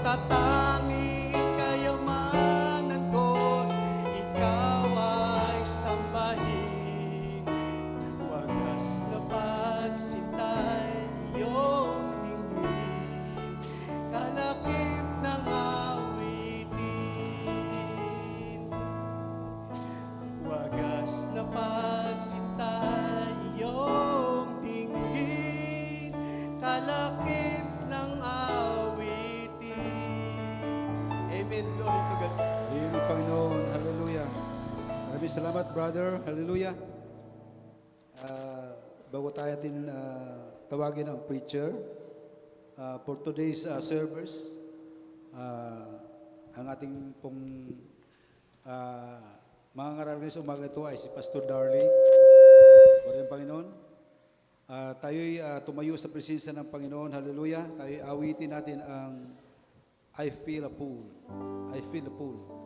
Natatanging kayamanan ko, ikaw ay sambahin. Wagas na pagsintay, iyong dinggin, kalakip ng awitin. Wagas na pagsintay, iyong dinggin, kalakip ng awitin. Amen. Glory to God. Amen, Panginoon. Hallelujah. Maraming salamat, brother. Hallelujah. Bago tayo atin tawagin ang preacher for today's service, ang ating pong mga ngararami sa umaga ito ay si Pastor Darley. Maraming Panginoon. Tayo'y tumayo sa presensya ng Panginoon. Hallelujah. Tayo'y awitin natin ang I feel a pool. I feel a pool.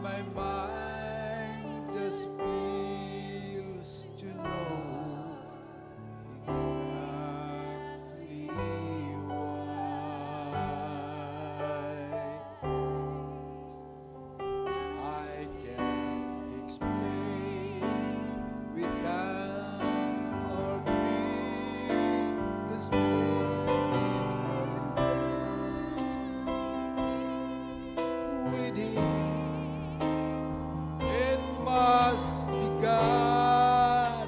My mind just feels to know exactly why I can't explain without or being this feelings within. It must be God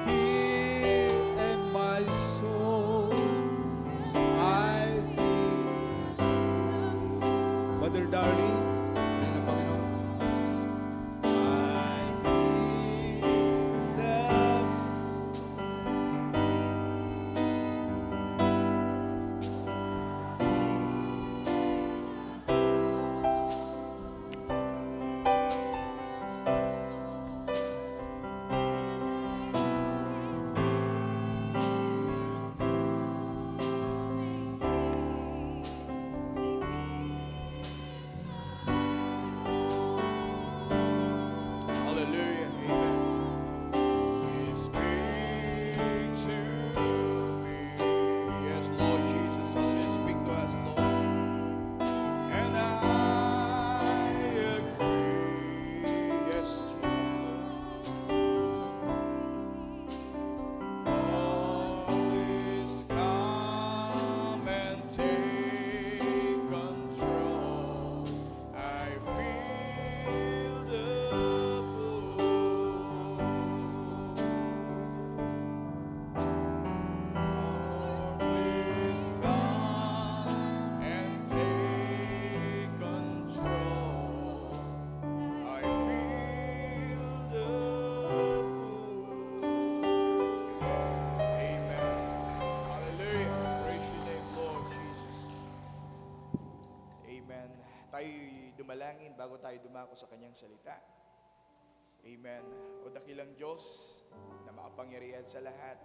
here in my soul, as I feel. Brother Darley, yan ang Panginoon. I feel them. Hallelujah. Amen. Speak to me. Yes, Lord Jesus. Hallelujah. Speak to us, Lord. And I agree. Yes, Jesus, Lord. Please come and take control. I feel the please come and take control. I feel the Amen. Hallelujah. Praise your name, Lord Jesus. Amen. Tayo'y dumalangin bago tayo dumako sa kanyang salita. Amen. O dakilang Diyos na makapangyarihan sa lahat,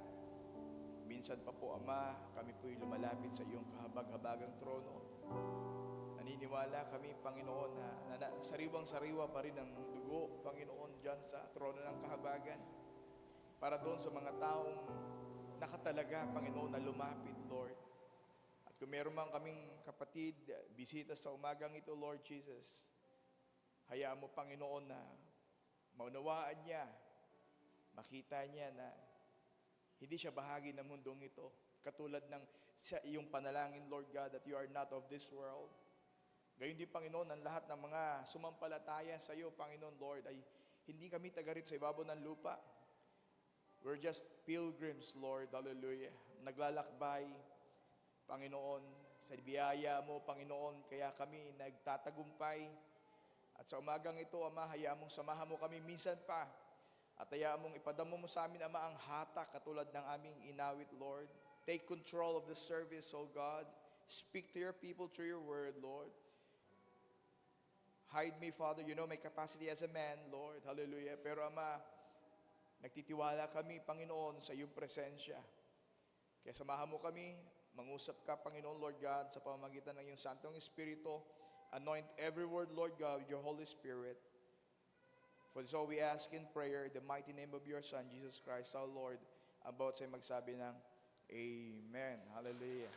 minsan pa po, Ama, kami po'y lumalapit sa iyong kahabag-habagang trono. Naniniwala kami, Panginoon, na sariwang-sariwa pa rin ang dugo, Panginoon, dyan sa trono ng kahabagan. Para doon sa mga taong nakatalaga, Panginoon, na lumapit, Lord. At kung meron man kaming kapatid, bisita sa umagang ito, Lord Jesus, hayaan mo, Panginoon, na maunawaan niya, makita niya na hindi siya bahagi ng mundong ito. Katulad ng sa iyong panalangin, Lord God, that you are not of this world. Gayon din, Panginoon, ang lahat ng mga sumampalataya sa iyo, Panginoon, Lord, ay hindi kami taga rito sa ibabaw ng lupa. We're just pilgrims, Lord, hallelujah. Naglalakbay, Panginoon, Sa biyaya mo, Panginoon, kaya kami nagtatagumpay. At sa umagang ito, Ama, hayaan mong samahan mo kami minsan pa. At hayaan mong ipadamo mo sa amin, Ama, ang hatak katulad ng aming inawit, Lord. Take control of the service, O God. Speak to your people through your word, Lord. Hide me, Father. You know my capacity as a man, Lord. Hallelujah. Pero Ama, nagtitiwala kami, Panginoon, sa iyong presensya. Kaya samahan mo kami, mangusap ka, Panginoon, Lord God, sa pamamagitan ng iyong Santong Espiritu. Anoint every word, Lord God, with your Holy Spirit. For this all we ask in prayer, in the mighty name of your Son, Jesus Christ, our Lord. About sa'yo magsabi ng Amen. Hallelujah.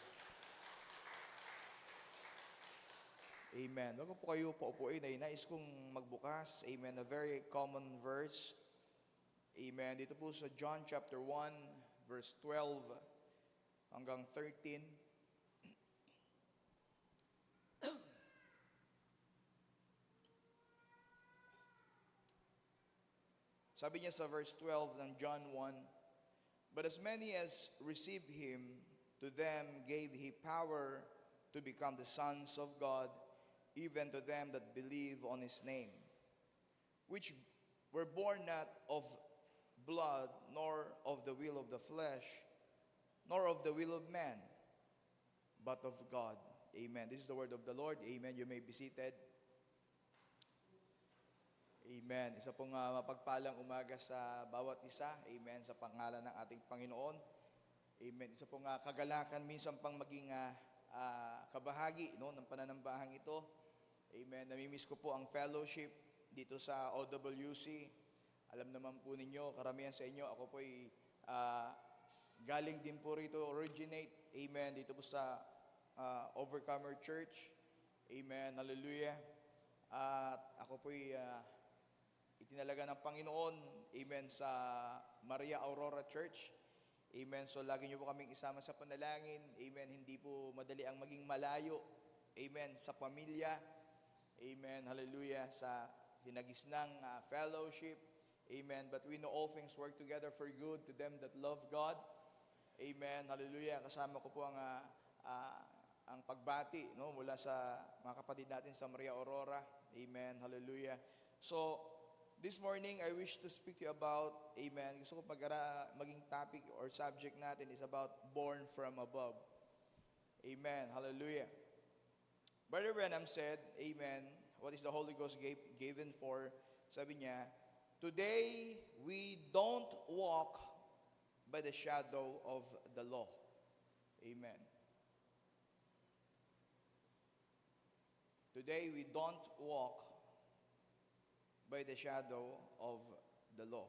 Amen. Bago po kayo paupuin, ay nais kong magbukas. Amen. A very common verse. Amen. Dito po sa John chapter 1, verse 12 hanggang 13. Sabi niya sa verse 12 ng John 1, "But as many as received him, to them gave he power to become the sons of God, even to them that believe on his name, which were born not of blood, nor of the will of the flesh, nor of the will of man, but of God." Amen. This is the word of the Lord. Amen. You may be seated. Amen. Isa pong mapagpalang umaga sa bawat isa. Amen. Sa pangalan ng ating Panginoon. Amen. Isa pong kagalakan minsan pang maging kabahagi ng pananambahang ito. Amen. Namimiss ko po ang fellowship dito sa OWC. Alam naman po ninyo, karamihan sa inyo, ako po ay galing din po rito, originate. Amen. Dito po sa Overcomer Church. Amen. Hallelujah. At ako po ay itinalaga ng Panginoon. Amen. Sa Maria Aurora Church. Amen. So lagi niyo po kaming isama sa panalangin. Amen. Hindi po madali ang maging malayo. Amen. Sa pamilya. Amen. Hallelujah. Sa hinagisnang fellowship. Amen. But we know all things work together for good to them that love God. Amen. Hallelujah. Kasama ko po ang pagbati mula sa mga kapatid natin sa Maria Aurora. Amen. Hallelujah. So, this morning, I wish to speak to you about, amen, gusto ko maging topic or subject natin is about born from above. Amen. Hallelujah. Brother Branham said, amen, what is the Holy Ghost given for? Sabi niya, today we don't walk by the shadow of the law. Amen. Today we don't walk by the shadow of the law.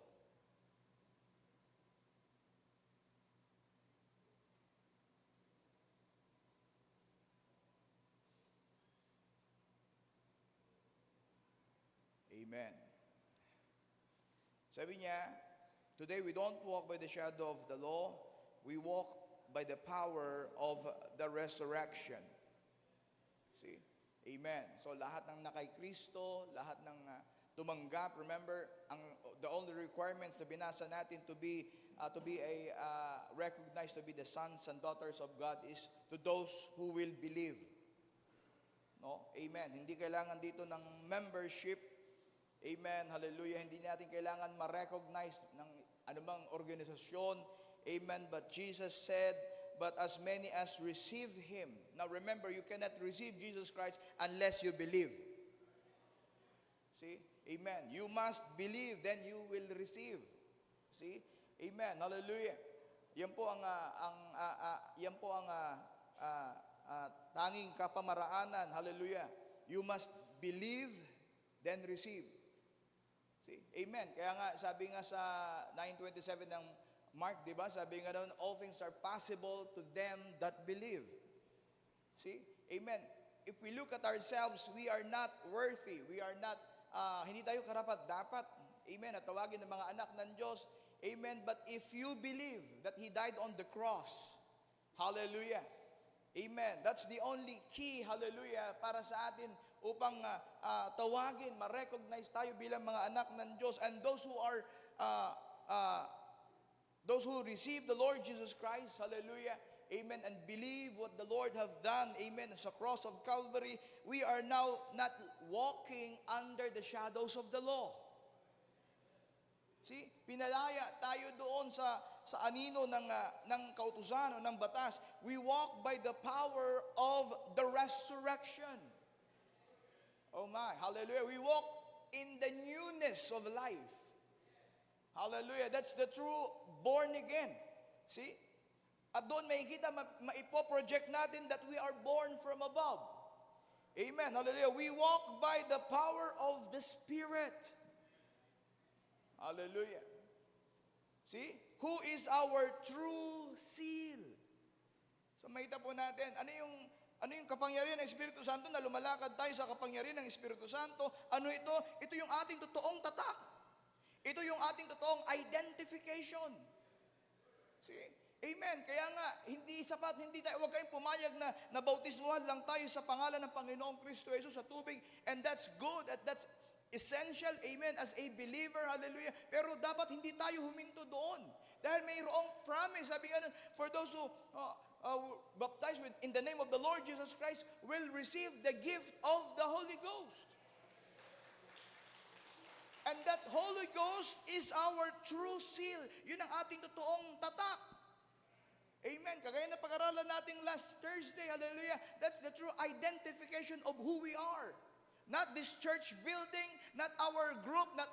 Amen. Sabi niya, today we don't walk by the shadow of the law, we walk by the power of the resurrection. See? Amen. So lahat ng nakay Kristo, lahat ng tumanggap, remember, the only requirements na binasa natin to be recognized to be the sons and daughters of God is to those who will believe. No? Amen. Hindi kailangan dito ng membership. Amen. Hallelujah. Hindi natin kailangan ma-recognize ng anumang organisasyon. Amen. But Jesus said, but as many as receive Him. Now remember, you cannot receive Jesus Christ unless you believe. See? Amen. You must believe, then you will receive. See? Amen. Hallelujah. Yan po ang tanging kapamaraanan. Hallelujah. You must believe, then receive. See? Amen. Kaya nga, sabi nga sa 9:27 ng Mark, di ba? Sabi nga doon, all things are possible to them that believe. See? Amen. If we look at ourselves, we are not worthy. We are not, hindi tayo karapat-dapat. Amen. At tawagin ng mga anak ng Diyos. Amen. But if you believe that He died on the cross, hallelujah. Amen. That's the only key, hallelujah, para sa atin upang tawagin, ma-recognize tayo bilang mga anak ng Diyos. And those who receive the Lord Jesus Christ, hallelujah, amen, and believe what the Lord have done, amen, sa cross of Calvary, we are now not walking under the shadows of the law. See, pinalaya tayo doon sa anino ng kautusan o ng batas. We walk by the power of the resurrection. Oh my, hallelujah. We walk in the newness of life. Hallelujah. That's the true born again. See? At doon makikita, maipoproject natin that we are born from above. Amen. Hallelujah. We walk by the power of the Spirit. Hallelujah. See? Who is our true seal? So makita po natin, ano yung kapangyarihan ng Espiritu Santo na lumalakad tayo sa kapangyarihan ng Espiritu Santo? Ano ito? Ito yung ating totoong tatak. Ito yung ating totoong identification. See? Amen. Kaya nga, hindi sapat, huwag kayong pumayag na nabautismuhan lang tayo sa pangalan ng Panginoong Kristo Jesus sa tubig, and that's good, that's essential, amen, as a believer, hallelujah. Pero dapat hindi tayo huminto doon. Dahil mayroong promise, sabi nga, for those who baptized in the name of the Lord Jesus Christ will receive the gift of the Holy Ghost. And that Holy Ghost is our true seal. Yun ang ating totoong tatak. Amen. Kagaya na pag-aralan natin last Thursday, hallelujah, that's the true identification of who we are. Not this church building, not our group, not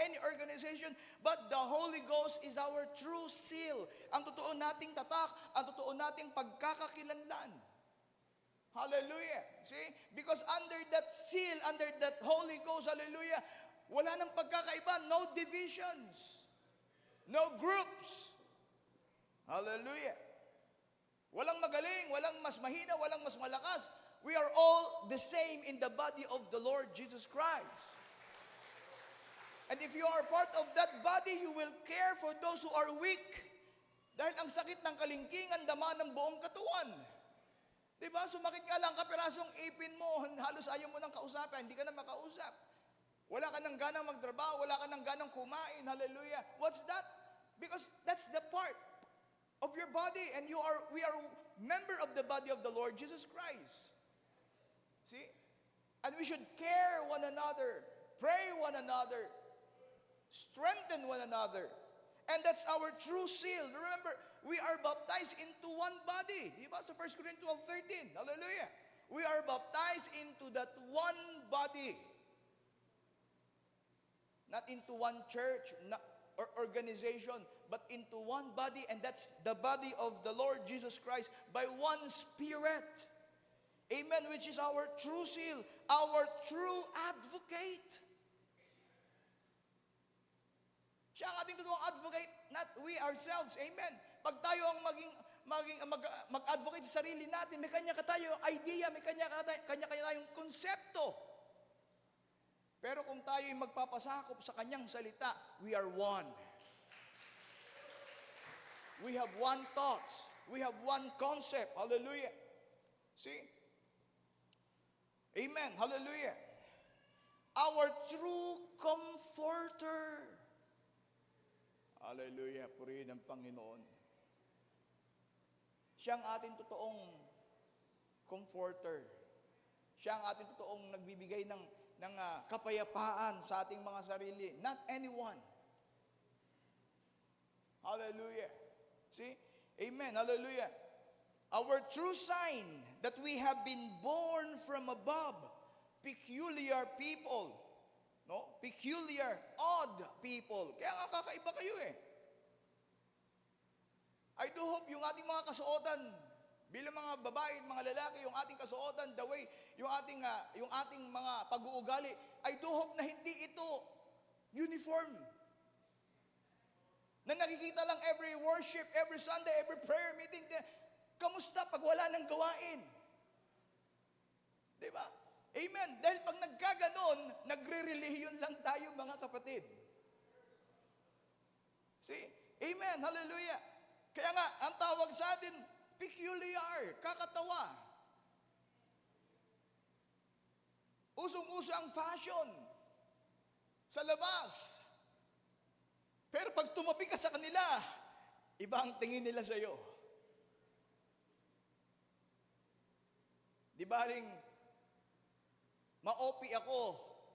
any organization, but the Holy Ghost is our true seal. Ang totoo nating tatak, ang totoo nating pagkakakilanlan. Hallelujah. See? Because under that seal, under that Holy Ghost, hallelujah, wala nang pagkakaiba, no divisions, no groups. Hallelujah. Walang magaling, walang mas mahina, walang mas malakas. We are all the same in the body of the Lord Jesus Christ. And if you are part of that body, you will care for those who are weak. Dahil ang sakit ng kalingkingan, dama ng buong katawan. Diba? Sumakit nga lang kapirasong ipin mo, halos ayaw mo nang kausapin, hindi ka na makausap. Wala ka nang ganang magtrabaho, wala ka nang ganang kumain, hallelujah. What's that? Because that's the part of your body, and we are member of the body of the Lord Jesus Christ. See? And we should care one another, pray one another, strengthen one another. And that's our true seal. Remember, we are baptized into one body. Diba? Sa 1 Corinthians 12:13. Hallelujah. We are baptized into that one body. Not into one church or organization, but into one body, and that's the body of the Lord Jesus Christ by one Spirit. Amen, which is our true seal, our true advocate. Siya ang ating totoong advocate, not we ourselves. Amen. Pag tayo ang mag-advocate sa sarili natin, may kanya-kanya tayong idea, may kanya-kanya tayong konsepto. Pero kung tayo ay magpapasakop sa kanyang salita, we are one. We have one thoughts. We have one concept. Hallelujah. See? Amen. Hallelujah. Our true comforter. Hallelujah. Purihin ang Panginoon. Siya ang ating totoong comforter. Siya ang ating totoong nagbibigay ng kapayapaan sa ating mga sarili. Not anyone. Hallelujah. See? Amen. Hallelujah. Our true sign that we have been born from above, peculiar people, no? Peculiar, odd people. Kaya nga kakaiba kayo eh. I do hope yung ating mga kasuotan, bilang mga babae, mga lalaki, yung ating kasuotan, the way, yung ating mga pag-uugali, I do hope na hindi ito uniform. Na nakikita lang every worship, every Sunday, every prayer meeting. Kamusta pag wala nang gawain? Diba? Amen. Dahil pag nagkaganon, nagre-relihiyon lang tayo mga kapatid. See? Amen. Hallelujah. Kaya nga, ang tawag sa atin, peculiar, kakatawa. Usong-uso ang fashion sa labas. Pero pag tumabi ka sa kanila, iba ang tingin nila sa iyo. Di baling ma-OP ako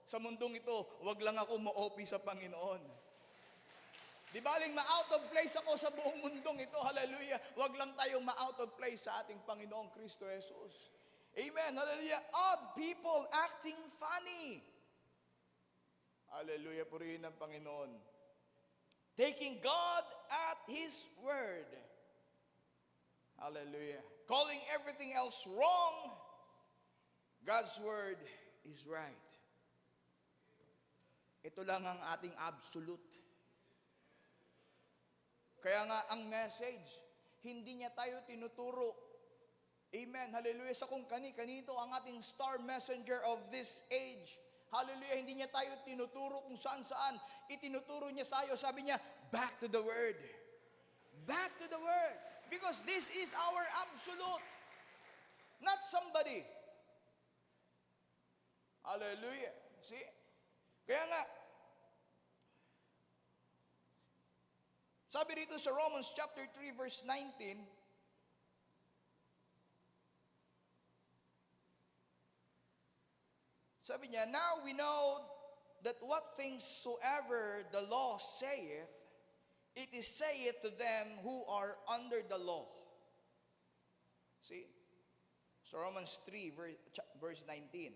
sa mundong ito, wag lang ako ma-OP sa Panginoon. Di baling ma-out of place ako sa buong mundong ito, hallelujah, wag lang tayong ma-out of place sa ating Panginoong Kristo Jesus. Amen, hallelujah. Odd people acting funny. Hallelujah, purihin ang Panginoon. Taking God at His word. Hallelujah. Calling everything else wrong, God's word is right. Ito lang ang ating absolute. Kaya nga ang message, hindi niya tayo tinuturo. Amen. Hallelujah. Sa kung kani-kanito ang ating star messenger of this age. Hallelujah. Hindi niya tayo tinuturo kung saan-saan. Itinuturo niya tayo. Sabi niya, back to the word. Back to the word. Because this is our absolute. Not somebody. Hallelujah. See? Kaya nga, sabi rito sa Romans chapter 3 verse 19, sabi niya, now we know that what things soever the law saith, it is saith to them who are under the law. See? So Romans 3 verse 19.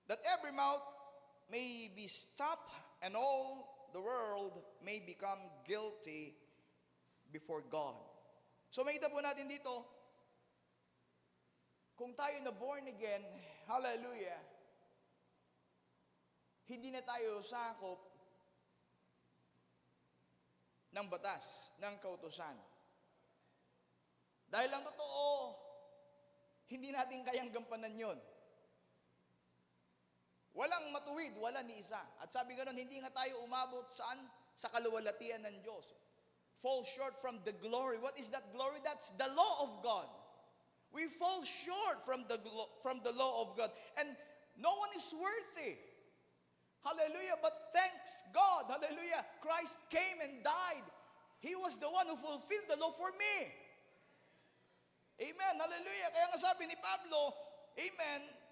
That every mouth may be stopped and all the world may become guilty before God. So makita po natin dito, kung tayo na born again, hallelujah, hindi na tayo sakop ng batas, ng kautusan. Dahil ang totoo, hindi natin kayang gampanan yon. Walang matuwid, wala ni isa. At sabi ganoon, hindi nga tayo umabot saan? Sa kaluwalhatian ng Diyos. Fall short from the glory. What is that glory? That's the law of God. We fall short from the law of God. And no one is worthy. Hallelujah. But thanks God. Hallelujah. Christ came and died. He was the one who fulfilled the law for me. Amen. Hallelujah. Kaya nga sabi ni Pablo, amen,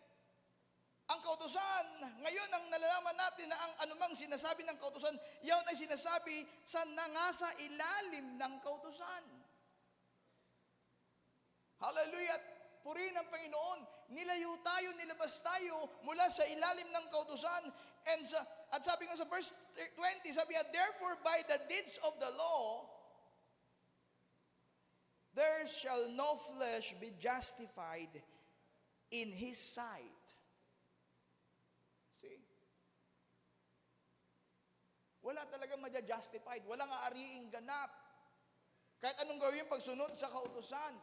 ang kautusan, ngayon ang nalalaman natin na ang anumang sinasabi ng kautusan, yaon ay sinasabi sa nangasa ilalim ng kautusan. Hallelujah! Purihin ang Panginoon. Nilayo tayo, nilabas tayo mula sa ilalim ng kautusan. At sabi nga sa verse 20, sabi nga, therefore by the deeds of the law, there shall no flesh be justified in His sight. See? Wala talagang maja-justified. Walang aariing ganap. Kahit anong gawin pagsunod sa kautusan.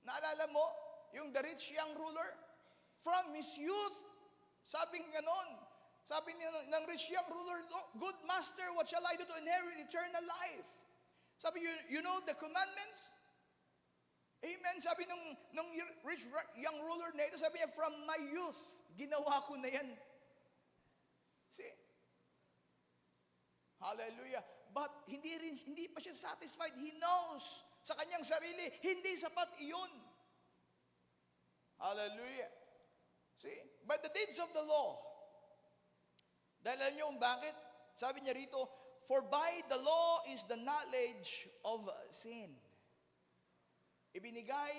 Naalala mo, yung the rich young ruler, from his youth, sabing ganon, sabi ng rich young ruler, good master, what shall I do to inherit eternal life? Sabi, you know the commandments? Amen. Sabi nung rich young ruler na ito, sabi niya, from my youth, ginawa ko na yan. See? Hallelujah. But hindi pa siya satisfied. He knows sa kanyang sarili, hindi sapat iyon. Hallelujah. See? By the deeds of the law. Dahil alam niyo kung bakit? Sabi niya rito, for by the law is the knowledge of sin. Ibinigay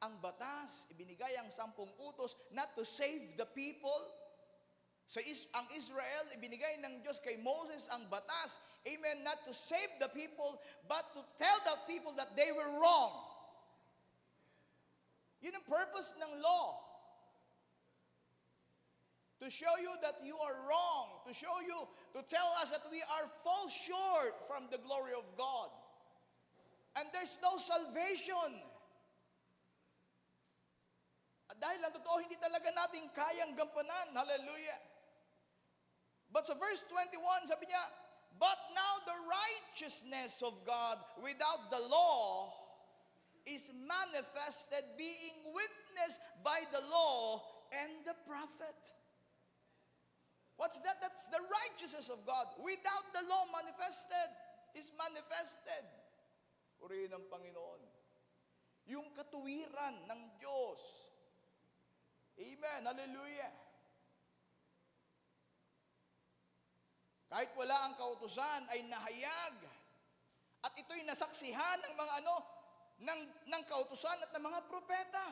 ang batas, ibinigay ang 10 utos, not to save the people. Ang Israel, ibinigay ng Diyos kay Moses ang batas, amen, not to save the people, but to tell the people that they were wrong. Yun ang purpose ng law. To show you that you are wrong, to show you, to tell us that we are fall short from the glory of God. And there's no salvation. At dahil ang totoo, hindi talaga natin kayang gampanan. Hallelujah. But sa verse 21, sabi niya, but now the righteousness of God without the law is manifested, being witnessed by the law and the prophet. What's that? That's the righteousness of God. Without the law manifested, is manifested. Purihin ang Panginoon. yung katuwiran ng Diyos. Amen. Hallelujah. Kahit wala ang kautusan ay nahayag. At ito'y nasaksihan ng mga ng kautusan at ng mga propeta.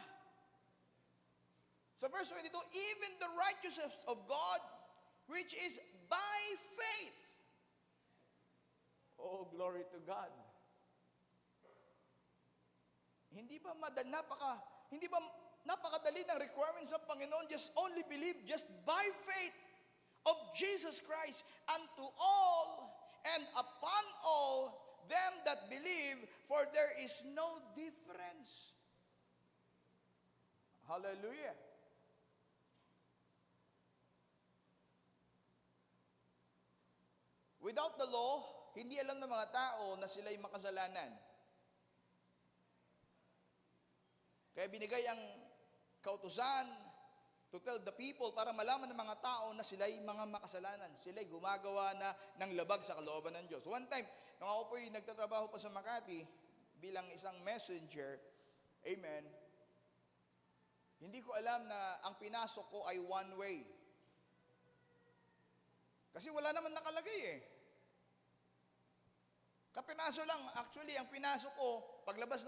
Sa verse 22, even the righteousness of God, which is by faith. Oh, glory to God. Hindi ba napakadali ng requirements ng Panginoon? Just only believe, just by faith of Jesus Christ unto all and upon all them that believe, for there is no difference. Hallelujah. Without the law, hindi alam ng mga tao na sila'y makasalanan. Kaya binigay ang kautusan to tell the people para malaman ng mga tao na sila'y mga makasalanan. Sila'y gumagawa na ng labag sa kalooban ng Diyos. One time, nung ako po'y nagtatrabaho pa sa Makati bilang isang messenger, amen, hindi ko alam na ang pinasok ko ay one way. Kasi wala naman nakalagay eh. Kapinaso lang, actually, ang pinasok ko, paglabas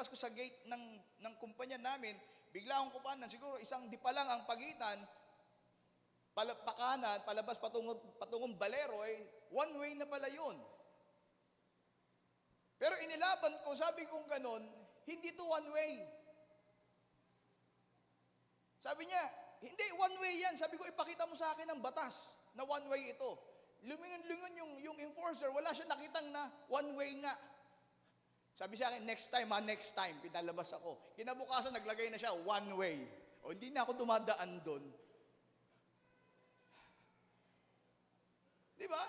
ko sa gate ng kumpanya namin, bigla akong kupanan, siguro isang di pa lang ang pagitan, pakanan, palabas patungong Balero, one way na pala yun. Pero inilaban ko, sabi kong ganon, hindi to one way. Sabi niya, hindi, one way yan. Sabi ko, ipakita mo sa akin ang batas na one way ito. Lumingon-lingon yung enforcer, wala siya nakitang na one way nga. Sabi sa akin, next time, pinalabas ako. Kinabukasan, naglagay na siya, one way. O hindi na ako dumadaan doon. Di ba?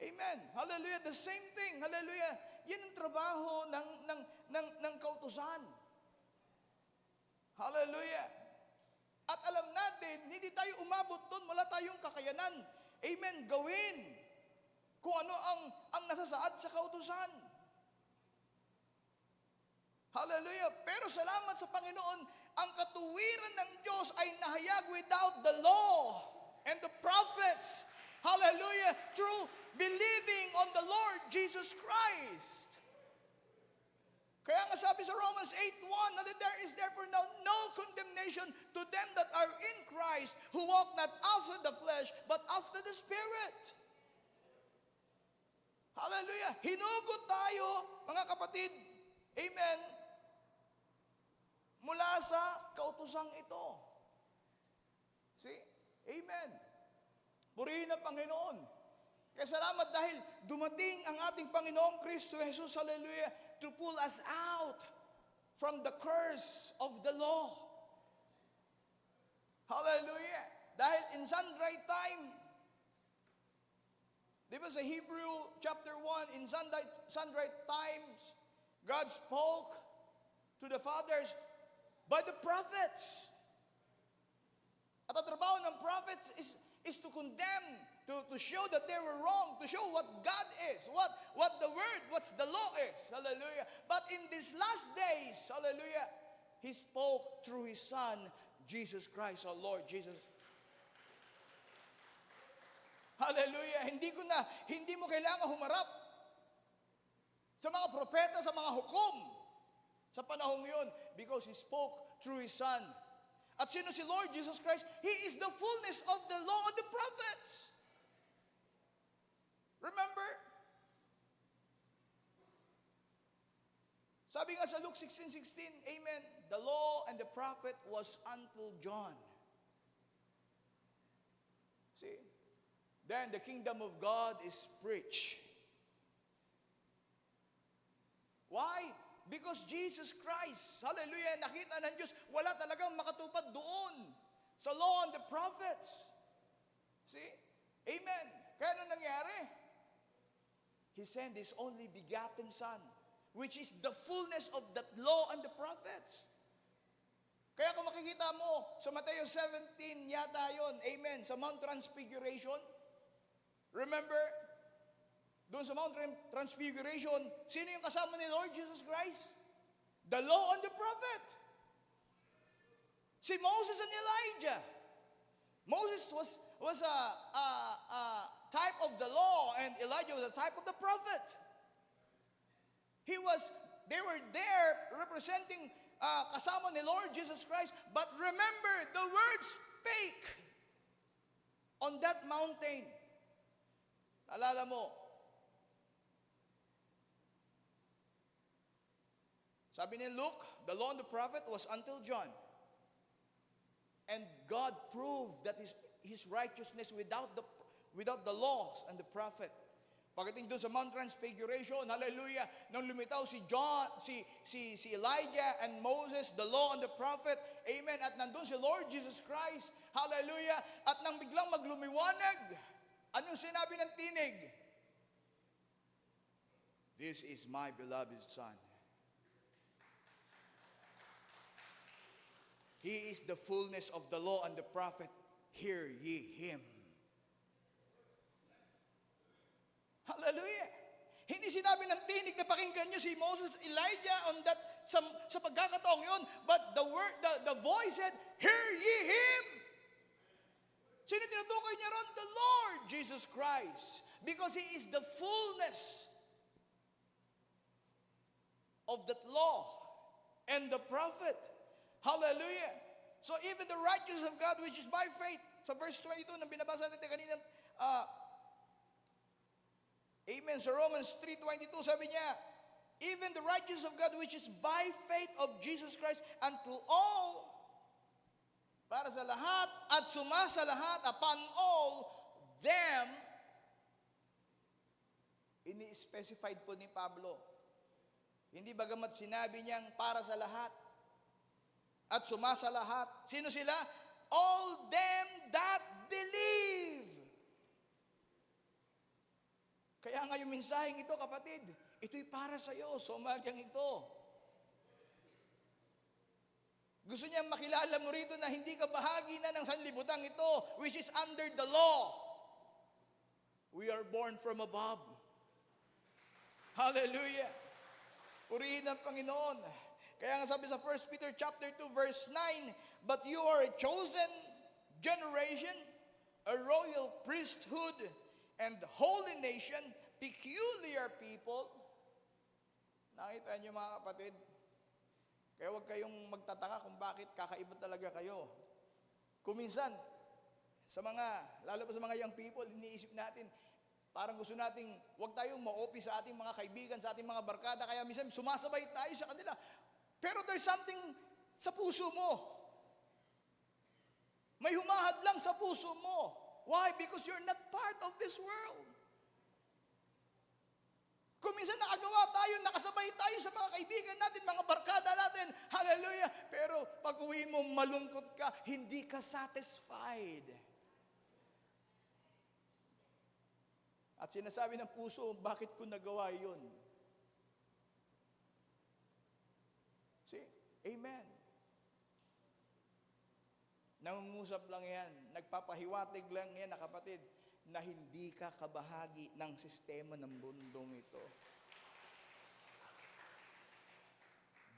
Amen. Hallelujah. The same thing. Hallelujah. Yan ang trabaho ng kautusan. Hallelujah. At alam natin, hindi tayo umabot doon, wala tayong kakayanan. Amen. Gawin kung ano ang nasasaad sa kautusan. Hallelujah. Pero salamat sa Panginoon, ang katuwiran ng Diyos ay nahayag without the law and the prophets. Hallelujah. Through believing on the Lord Jesus Christ. Kaya nga sabi sa Romans 8:1, that there is therefore now no condemnation to them that are in Christ, who walk not after the flesh, but after the Spirit. Hallelujah. Hinugot tayo, mga kapatid, amen, mula sa kautusang ito. See? Amen. Purihin ang Panginoon. Kaya salamat dahil dumating ang ating Panginoong Kristo Jesus, hallelujah, to pull us out from the curse of the law. Hallelujah. Dahil in sundry time, di ba sa Hebrew chapter 1, in sundry times, God spoke to the fathers by the prophets. At ang trabaho ng prophets is to condemn, to show that they were wrong, to show what God is, what the word, what's the law is. Hallelujah. But in these last days, hallelujah, He spoke through His Son, Jesus Christ, our Lord Jesus. Hallelujah. Hindi mo kailangan humarap sa mga propeta, sa mga hukom sa panahong yun, because He spoke through His Son. At sino si Lord Jesus Christ? He is the fullness of the law and the prophets. Remember? Sabi nga sa Luke 16:16, amen, the law and the prophet was until John. See? Then the kingdom of God is preached. Why? Because Jesus Christ, hallelujah, nakita ng Diyos, wala talagang makatupad doon sa law and the prophets. See? Amen. Kaya ano nangyari? He sent His only begotten Son, which is the fullness of that law and the prophets. Kaya kung makikita mo, sa Mateo 17 yata yun, amen, sa Mount Transfiguration, remember, doon sa Mount Transfiguration, sino yung kasama ni Lord Jesus Christ? The law and the prophet. See, Moses and Elijah. Moses was a type of the law, and Elijah was a type of the prophet. They were there representing kasama ni Lord Jesus Christ. But remember, the word spake on that mountain. Alala mo, sabi ni Luke, the law and the prophet was until John. And God proved that his righteousness without the laws and the prophet. Pagdating doon sa Mount Transfiguration, hallelujah, nang lumitaw si Elijah and Moses, the law and the prophet, amen, at nandun si Lord Jesus Christ, hallelujah, at nang biglang maglumiwanag, anong sinabi ng tinig? This is my beloved Son. He is the fullness of the law and the prophet. Hear ye him. Hallelujah. Hindi sinabi ng tinig na pakinggan niyo si Moses, Elijah on that sa pagkakataong yun, but the voice said, hear ye him. Sino tinutukoy niya ron? The Lord Jesus Christ. Because He is the fullness of that law and the prophet. Hallelujah. So even the righteousness of God, which is by faith, sa verse 22 na binabasa natin kanina, amen, sa Romans 3:22, sabi niya, even the righteousness of God, which is by faith of Jesus Christ, unto all, para sa lahat, at sumasa lahat, upon all them, ini-specified po ni Pablo. Hindi bagamat sinabi niyang para sa lahat, at sumasa lahat. Sino sila? All them that believe. Kaya nga yung mensaheng ito, kapatid, ito'y para sa iyo, somalyang ito. Gusto niya makilala mo rito na hindi ka bahagi na ng sanlibutan ito, which is under the law. We are born from above. Hallelujah. Purihin ang Panginoon. Kaya nga sabi sa 1 Peter chapter 2 verse 9, but you are a chosen generation, a royal priesthood, and holy nation, peculiar people. Nakita niyo mga kapatid? Kaya huwag kayong magtataka kung bakit kakaiba talaga kayo. Kuminsan, lalo pa sa mga young people, iniisip natin, parang gusto nating, huwag tayong ma-OP sa ating mga kaibigan, sa ating mga barkada, kaya minsan sumasabay tayo sa kanila. Pero there's something sa puso mo. May humahad lang sa puso mo. Why? Because you're not part of this world. Kung minsan nakagawa tayo, nakasabay tayo sa mga kaibigan natin, mga barkada natin, hallelujah. Pero pag uwi mo, malungkot ka, hindi ka satisfied. At sinasabi ng puso, bakit ko nagawa yun? See? Amen. Nangungusap lang yan, nagpapahiwatig lang yan na kapatid, na hindi ka kabahagi ng sistema ng mundong ito.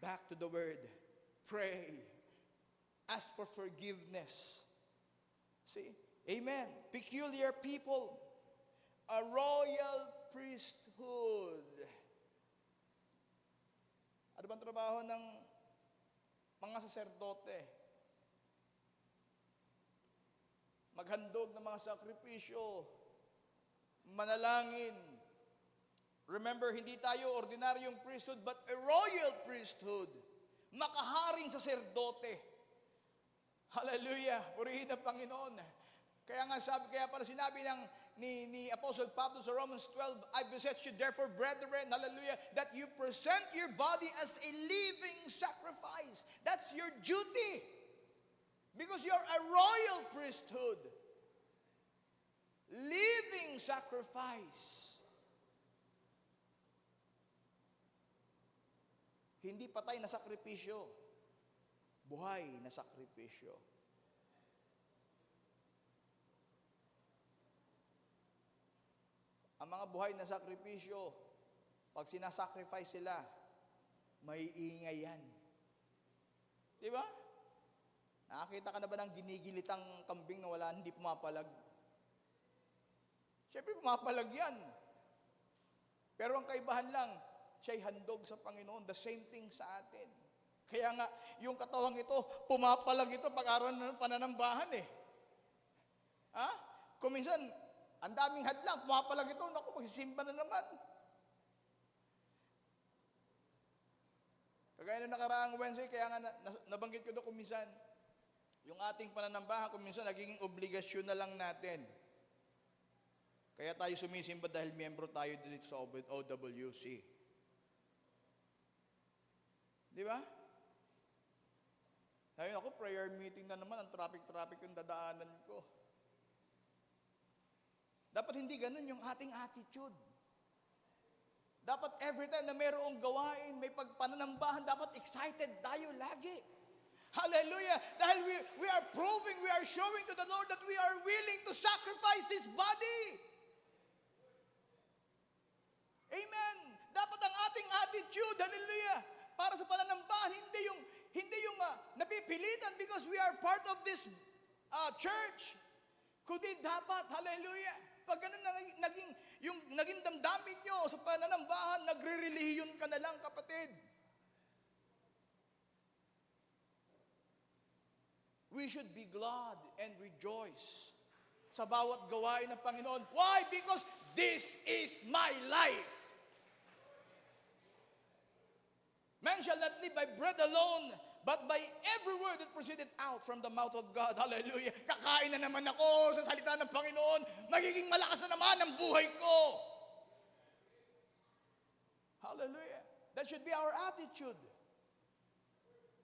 Back to the word. Pray. Ask for forgiveness. See? Amen. Peculiar people. A royal priesthood. Ano bang trabaho ng mga saserdote? Maghandog ng mga sakripisyo, manalangin. Remember, hindi tayo ordinaryong priesthood, but a royal priesthood. Makaharing saserdote. Hallelujah! Purihin ang Panginoon. Kaya pala sinabi ni Apostle Pablo sa Romans 12, I beseech you therefore, brethren, hallelujah, that you present your body as a living sacrifice. That's your duty. Because you're a royal priesthood. Living sacrifice. Hindi patay na sakripisyo. Buhay na sakripisyo. Ang mga buhay na sakripisyo, pag sinasacrifice sila, may ingay yan. Di ba? Nakakita ka na ba ng ginigilitang kambing na wala, hindi pumapalag? Siyempre pumapalag yan. Pero ang kaibahan lang, siya'y handog sa Panginoon. The same thing sa atin. Kaya nga, yung katawang ito, pumapalag ito pag-araw ng pananambahan eh. Ha? Kung minsan, ang daming hadlang, pumapalag ito, naku, magsisimba na naman. Kagaya na nakaraang Wednesday, kaya nga nabanggit ko doon kung minsan, yung ating pananambahan, kung minsan nagiging obligasyon na lang natin. Kaya tayo sumisimba dahil miyembro tayo dito sa OWC. Di ba? Ngayon ako, prayer meeting na naman, ang traffic yung dadaanan ko. Dapat hindi ganun yung ating attitude. Dapat every time na mayroong gawain, may pagpananambahan, dapat excited tayo lagi. Hallelujah! Dahil we are proving, we are showing to the Lord that we are willing to sacrifice this body. Amen! Dapat ang ating attitude, hallelujah, para sa pananambahan, hindi yung napipilitan because we are part of this church. Kundi dapat, hallelujah, pag ganun naging damdamin nyo sa pananambahan, nagre-relihiyon ka na lang, kapatid. We should be glad and rejoice sa bawat gawain ng Panginoon. Why? Because this is my life. Man shall not live by bread alone, but by every word that proceeded out from the mouth of God. Hallelujah. Kakain na naman ako sa salita ng Panginoon. Magiging malakas na naman ang buhay ko. Hallelujah. That should be our attitude.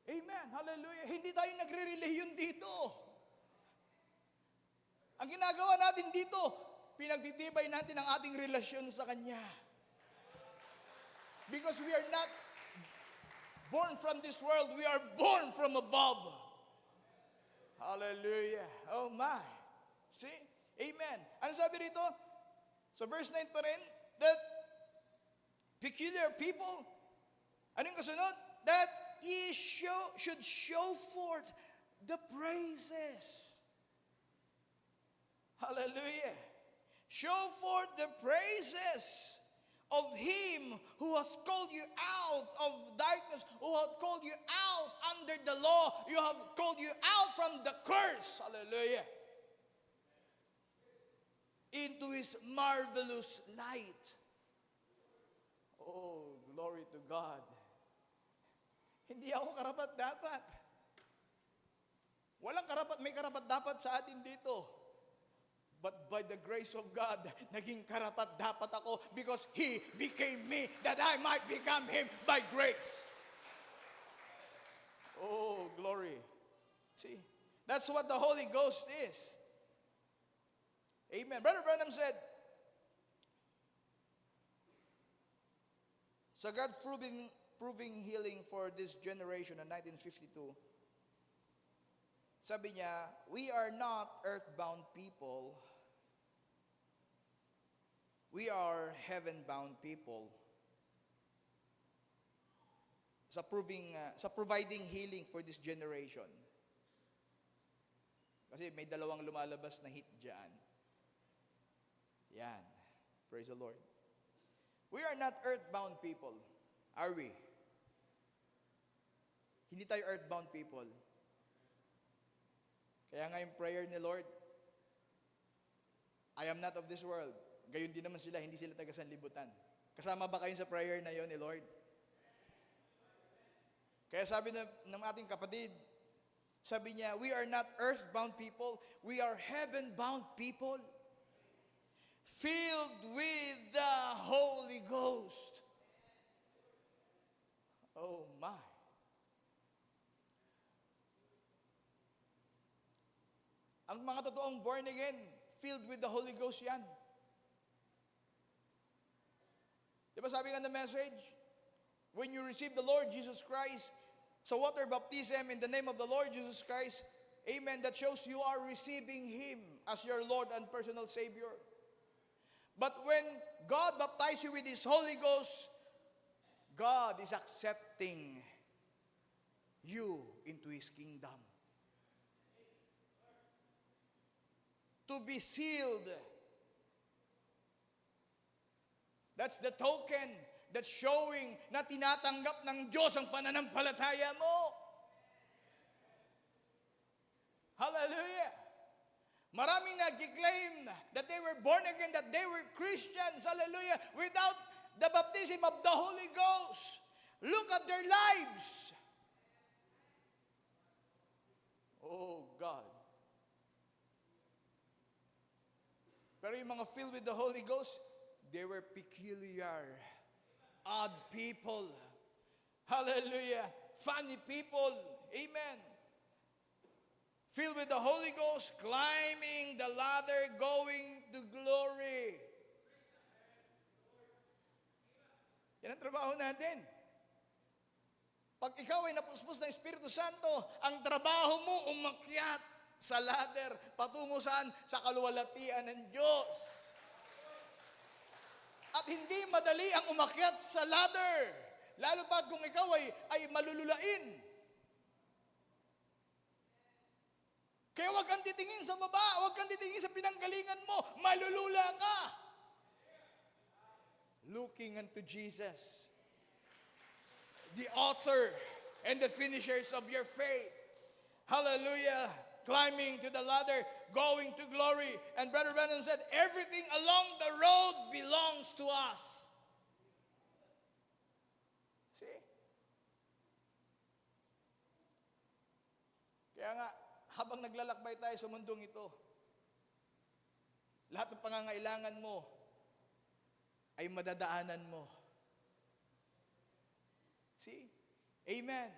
Amen. Hallelujah. Hindi tayo nagre-relihiyon dito. Ang ginagawa natin dito, pinagtitibay natin ang ating relasyon sa Kanya. Because we are not born from this world, we are born from above. Hallelujah. Oh my. See? Amen. Ano sabi rito? Sa verse 9 pa rin, that peculiar people, anong kasunod? That ye should show forth the praises. Hallelujah. Show forth the praises of Him who has called you out of darkness, who has called you out under the law, you have called you out from the curse, hallelujah, into His marvelous light. Oh, glory to God. Hindi ako karapat-dapat. Walang may karapat-dapat sa atin dito. But by the grace of God, naging karapat-dapat ako because He became me that I might become Him by grace. Oh, glory. See, that's what the Holy Ghost is. Amen. Brother Branham said, so God proving healing for this generation in 1952, sabi niya, we are not earthbound people. We are heaven-bound people. Sa providing healing for this generation. Kasi may dalawang lumalabas na hit dyan. Yan. Praise the Lord. We are not earthbound people. Are we? Hindi tayo earthbound people. Kaya nga yung prayer ni Lord, I am not of this world. Gayon din naman sila, hindi sila taga-sanlibutan. Kasama ba kayo sa prayer na yon ni Lord? Kaya sabi ng ating kapatid, sabi niya, we are not earthbound people, we are heaven-bound people, filled with the Holy Ghost. Oh my. Ang mga totoong born again, filled with the Holy Ghost yan. Diba sabi nga ng message? When you receive the Lord Jesus Christ, sa water baptism in the name of the Lord Jesus Christ, amen, that shows you are receiving Him as your Lord and personal Savior. But when God baptized you with His Holy Ghost, God is accepting you into His kingdom. To be sealed. That's the token that's showing na tinatanggap ng Diyos ang pananampalataya mo. Hallelujah! Maraming nag-claim that they were born again, that they were Christians, hallelujah, without the baptism of the Holy Ghost. Look at their lives. Oh God. Pero yung mga filled with the Holy Ghost, they were peculiar, odd people. Hallelujah. Funny people. Amen. Filled with the Holy Ghost, climbing the ladder, going to glory. Yan ang trabaho natin. Pag ikaw ay napuspos ng Espiritu Santo, ang trabaho mo umakyat sa ladder, patungo saan? Sa kaluwalhatian ng Diyos. At hindi madali ang umakyat sa ladder. Lalo pa kung ikaw ay malululain. Kaya huwag kang titingin sa baba, huwag kang titingin sa pinanggalingan mo, malulula ka. Looking unto Jesus, the author and the finishers of your faith. Hallelujah. Climbing to the ladder, going to glory. And Brother Branham said, everything along the road belongs to us. See? Kaya nga, habang naglalakbay tayo sa mundong ito, lahat ng pangangailangan mo ay madadaanan mo. See? Amen.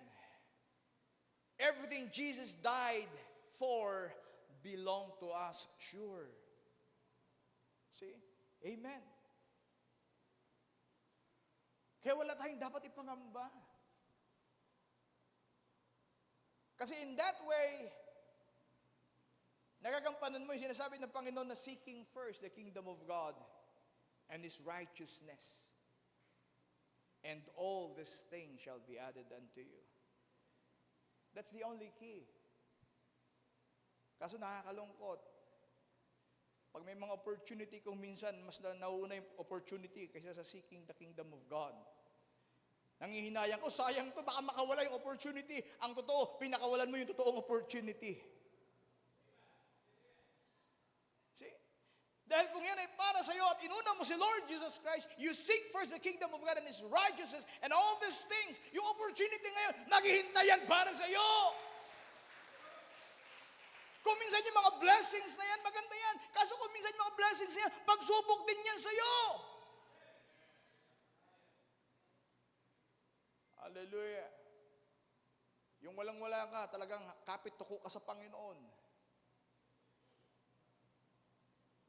Everything Jesus died for belong to us, sure. See? Amen. Kaya wala tayong dapat ipangamba. Kasi in that way, nagagampanan mo yung sinasabi ng Panginoon na seeking first the kingdom of God and His righteousness. And all these things shall be added unto you. That's the only key. Kaso nakakalungkot. Pag may mga opportunity kung minsan, mas nauuna yung opportunity kaysa sa seeking the kingdom of God. Nangihinayang ko, sayang to, baka makawala yung opportunity. Ang totoo, pinakawalan mo yung totoong opportunity. See? Dahil kung yan ay para sa iyo at inuna mo si Lord Jesus Christ, you seek first the kingdom of God and His righteousness and all these things, yung opportunity ngayon, naghihintayan para sa iyo. Kung minsan yung mga blessings na yan, maganda yan. Kaso kung minsan yung mga blessings na yan, pagsubok din yan sa iyo. Hallelujah. Yung walang-wala ka, talagang kapit tuko ka sa Panginoon.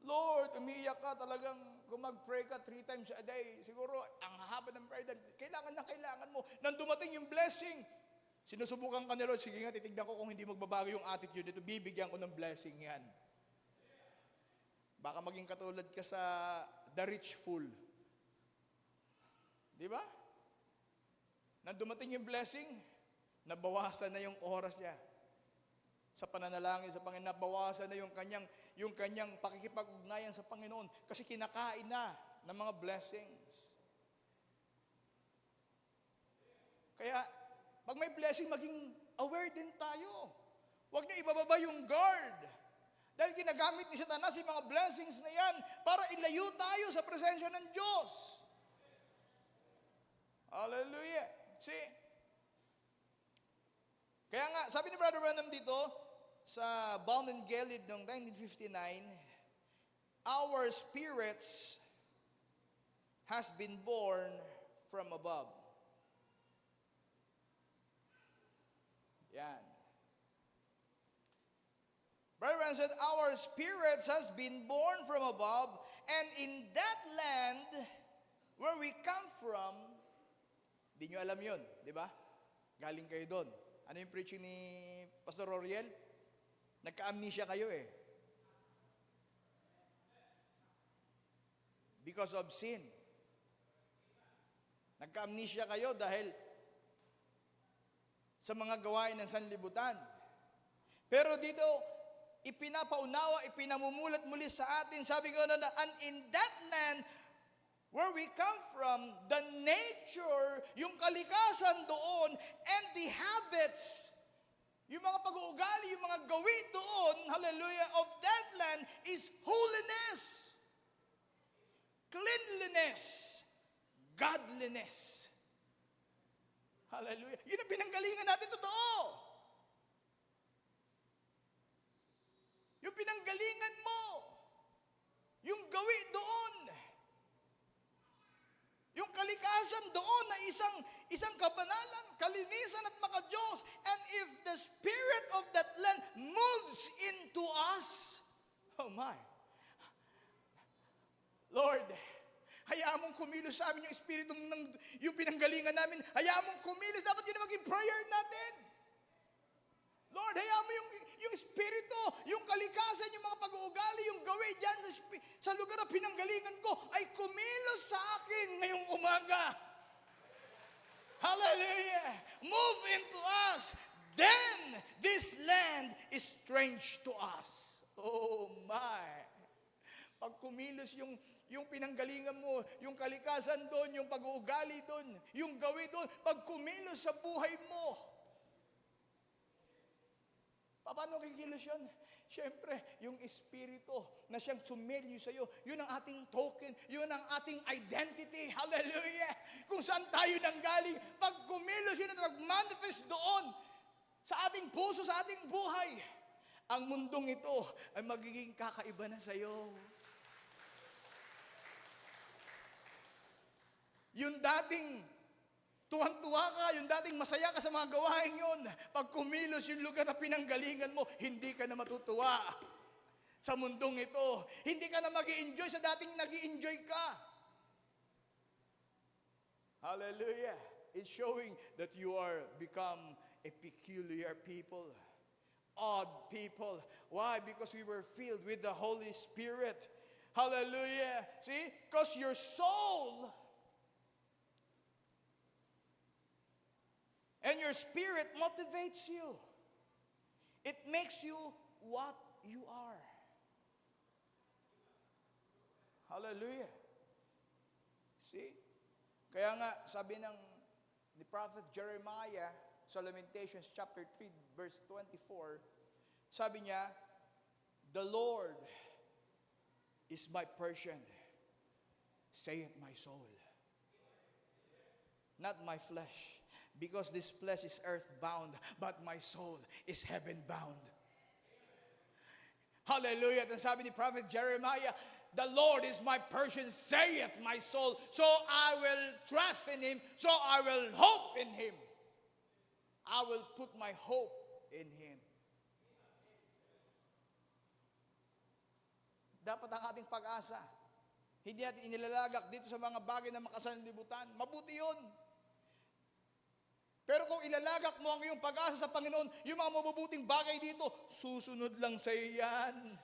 Lord, umiiyak ka talagang kung mag-pray ka 3 times a day. Siguro, ang haba ng prayer, kailangan mo. Nang dumating yung blessing, sinusubukan ka ni Lord, sige nga, titignan ko kung hindi magbabago yung attitude dito, bibigyan ko ng blessing yan. Baka maging katulad ka sa the rich fool. Di ba? Nang dumating yung blessing, nabawasan na yung oras niya. Sa pananalangin sa Panginoon, nabawasan na yung kanyang pakikipag-ugnayan sa Panginoon kasi kinakain na ng mga blessings. Kaya, pag may blessing, maging aware din tayo. Huwag niyo ibababa yung guard. Dahil ginagamit ni Satanas yung mga blessings na yan para ilayo tayo sa presensya ng Diyos. Hallelujah. See? Kaya nga, sabi ni Brother Branham dito, sa Bound and Gelid noong 1959, our spirits has been born from above. Yan. Brother Branham said, our spirits has been born from above, and in that land where we come from, di nyo alam yun, di ba? Galing kayo doon. Ano yung preaching ni Pastor Roriel? Nagka-amnesia kayo eh. Because of sin. Nagka-amnesia kayo dahil sa mga gawain ng sanlibutan. Pero dito, ipinapaunawa, ipinamumulat muli sa atin, sabi ko na, and in that land where we come from, the nature, yung kalikasan doon, and the habits, yung mga pag-uugali, yung mga gawi doon, hallelujah, of that land is holiness, cleanliness, godliness. Hallelujah. Yun ang pinanggalingan natin, totoo. Yung pinanggalingan mo, yung gawi doon, yung kalikasan doon na isang kabanalan, kalinisan at makadiyos. And if the spirit of that land moves into us, oh my, Lord, hayaan mong kumilos sa amin yung espiritu yung pinanggalingan namin. Hayaan mong kumilos. Dapat yun ang maging prayer natin. Lord, hayaan mo yung espiritu, yung kalikasan, yung mga pag-uugali, yung gawi dyan sa lugar na pinanggalingan ko ay kumilos sa akin ngayong umaga. Hallelujah! Move into us. Then this land is strange to us. Oh my! Pag kumilos yung pinanggalingan mo, yung kalikasan doon, yung pag-uugali doon, yung gawi doon, pag kumilos sa buhay mo, paano kikilos yun? Siyempre, yung espiritu na siyang sumelyo sa iyo, yun ang ating token, yun ang ating identity. Hallelujah! Kung saan tayo nanggaling, pag kumilos yun at mag-manifest doon, sa ating puso, sa ating buhay, ang mundong ito ay magiging kakaiba na sa iyo. Yung dating tuwang-tuwa ka, yung dating masaya ka sa mga gawain yun, pag kumilos yung lugar na pinanggalingan mo, hindi ka na matutuwa sa mundong ito. Hindi ka na mag-i-enjoy sa dating nag-i-enjoy ka. Hallelujah. It's showing that you are become a peculiar people. Odd people. Why? Because we were filled with the Holy Spirit. Hallelujah. See? Because your soul and your spirit motivates you. It makes you what you are. Hallelujah. See? Kaya nga, sabi ni Prophet Jeremiah sa Lamentations chapter 3, verse 24, sabi niya, the Lord is my portion, saith my soul. Not my flesh. Because this flesh is earthbound, but my soul is heaven-bound. Hallelujah. At sabi ni Prophet Jeremiah, the Lord is my portion, saith my soul. So I will trust in Him, so I will hope in Him. I will put my hope in Him. Dapat ang ating pag-asa, hindi natin inilalagak dito sa mga bagay na makasanlibutan. Mabuti yun. Pero kung ilalagak mo ang iyong pag-asa sa Panginoon, yung mga mabubuting bagay dito, susunod lang sa iyan.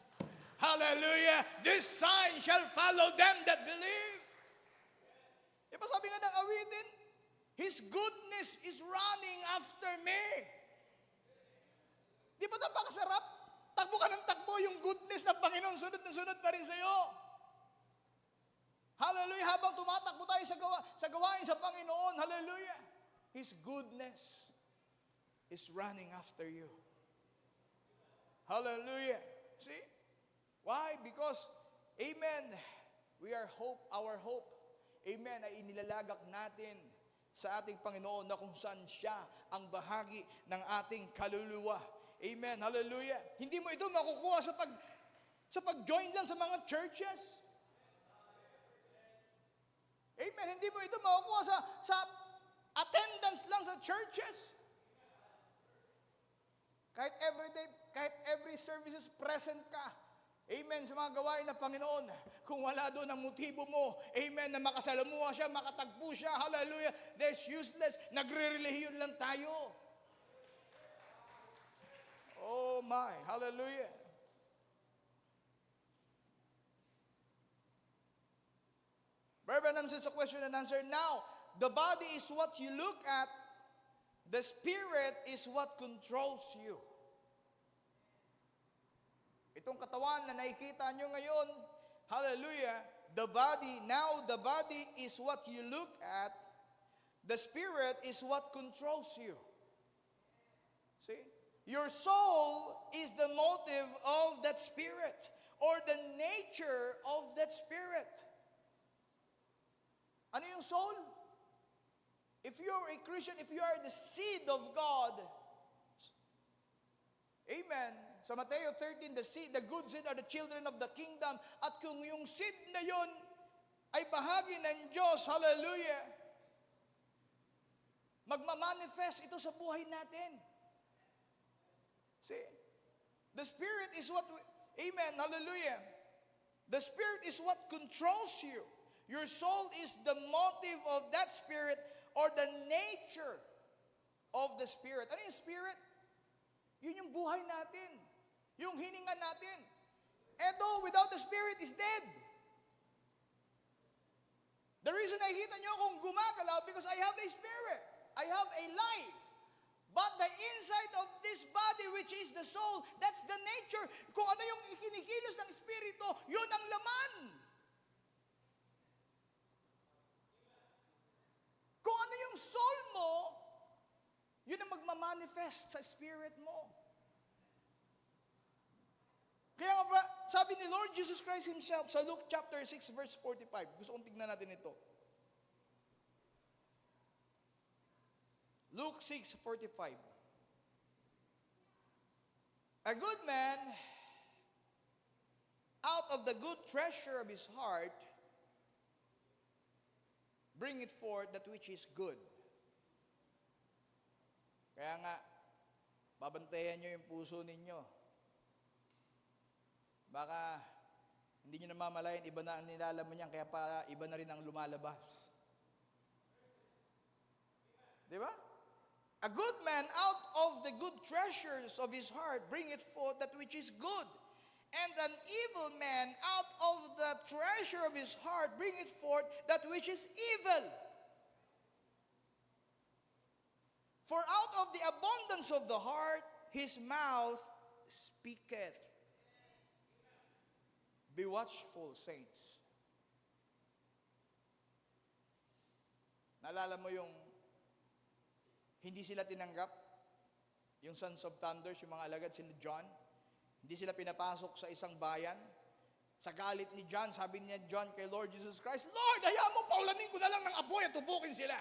Hallelujah! This sign shall follow them that believe. Diba sabi nga ng awitin, His goodness is running after me. Di ba napakasarap? Takbo ka ng takbo, yung goodness ng Panginoon, sunod na sunod pa rin sa iyo. Hallelujah! Habang tumatakbo tayo sa gawain sa Panginoon, hallelujah! His goodness is running after you. Hallelujah. See? Why? Because, amen, our hope, amen, ay inilalagak natin sa ating Panginoon na kung saan siya ang bahagi ng ating kaluluwa. Amen. Hallelujah. Hindi mo ito makukuha sa pag-join lang sa mga churches. Amen. Hindi mo ito makukuha sa attendance lang sa churches. Kahit every day, kahit every services present ka. Amen, sa mga gawain ng Panginoon. Kung wala doon ang motibo mo, amen, na makasalamuha siya, makatagpo siya, hallelujah, that's useless. Nagre-relihiyon lang tayo. Oh my, hallelujah. Brother Branham says a question and answer now. the body is what you look at, the spirit is what controls you. Itong katawan na nakikita nyo ngayon, hallelujah, the body is what you look at, the spirit is what controls you. See? Your soul is the motive of that spirit, or the nature of that spirit. Ano yung soul? If you're a Christian, if you are the seed of God, amen, sa Mateo 13, the good seed are the children of the kingdom. At kung yung seed na yon ay bahagi ng Diyos, hallelujah, magmamanifest ito sa buhay natin. See, the Spirit is what, amen, hallelujah. The Spirit is what controls you. Your soul is the motive of that Spirit or the nature of the Spirit. Ano yung Spirit? Yun yung buhay natin. Yung hininga natin. Eto, without the Spirit is dead. The reason nakikita nyo akong gumagalaw because I have a Spirit. I have a life. But the inside of this body, which is the soul, that's the nature. Kung ano yung ikinikilos ng Espiritu, yun ang laman. Kung ano yung soul mo, yun ang magmamanifest sa spirit mo. Kaya nga ba, sabi ni Lord Jesus Christ Himself sa Luke chapter 6 verse 45, gusto kong tignan natin ito. Luke 6:45. A good man, out of the good treasure of his heart, bring it forth that which is good. Kaya nga, babantayan nyo yung puso ninyo. Baka, hindi nyo namamalayan, iba na ang nilalaman niyan, kaya pa iba na rin ang lumalabas. Di ba? A good man out of the good treasures of his heart bringeth forth that which is good. And an evil man out of the treasure of his heart bringeth forth that which is evil. For out of the abundance of the heart his mouth speaketh. Be watchful, saints. Naalala mo yung hindi sila tinanggap, yung Sons of Thunder, yung mga alagad, sila John, hindi sila pinapasok sa isang bayan. Sa galit ni John, sabi niya John kay Lord Jesus Christ, Lord, hayaan mo, paulanin ko na lang ng apoy at tubukin sila.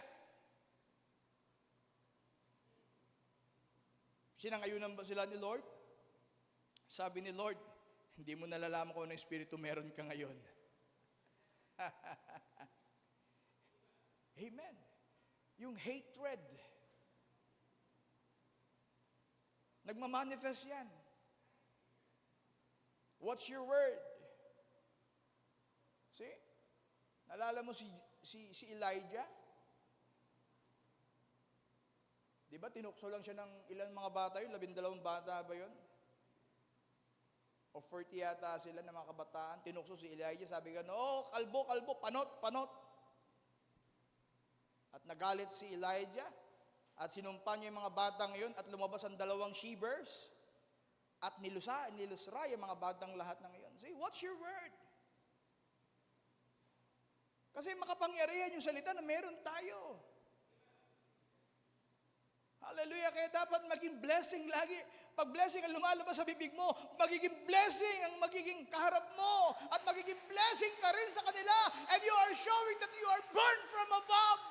Sinangayunan ba sila ni Lord? Sabi ni Lord, hindi mo nalalaman kung anong espiritu meron ka ngayon. Amen. Yung hatred, nagmamanifest yan. What's your word? See? Nalala mo si Elijah? Di ba tinukso lang siya ng ilang mga bata yun? 12 bata ba yun? O 40 yata sila ng mga kabataan. Tinukso si Elijah. Sabi ka, no, kalbo, panot. At nagalit si Elijah. At sinumpa niya yung mga batang yun at lumabas ang 2 she-bears at nilusra yung mga batang lahat ng iyon. See, what's your word? Kasi makapangyarihan yung salita na meron tayo. Hallelujah. Kaya dapat maging blessing lagi. Pag blessing ang lumalabas sa bibig mo, magiging blessing ang magiging kaharap mo. At magiging blessing ka rin sa kanila. And you are showing that you are born from above.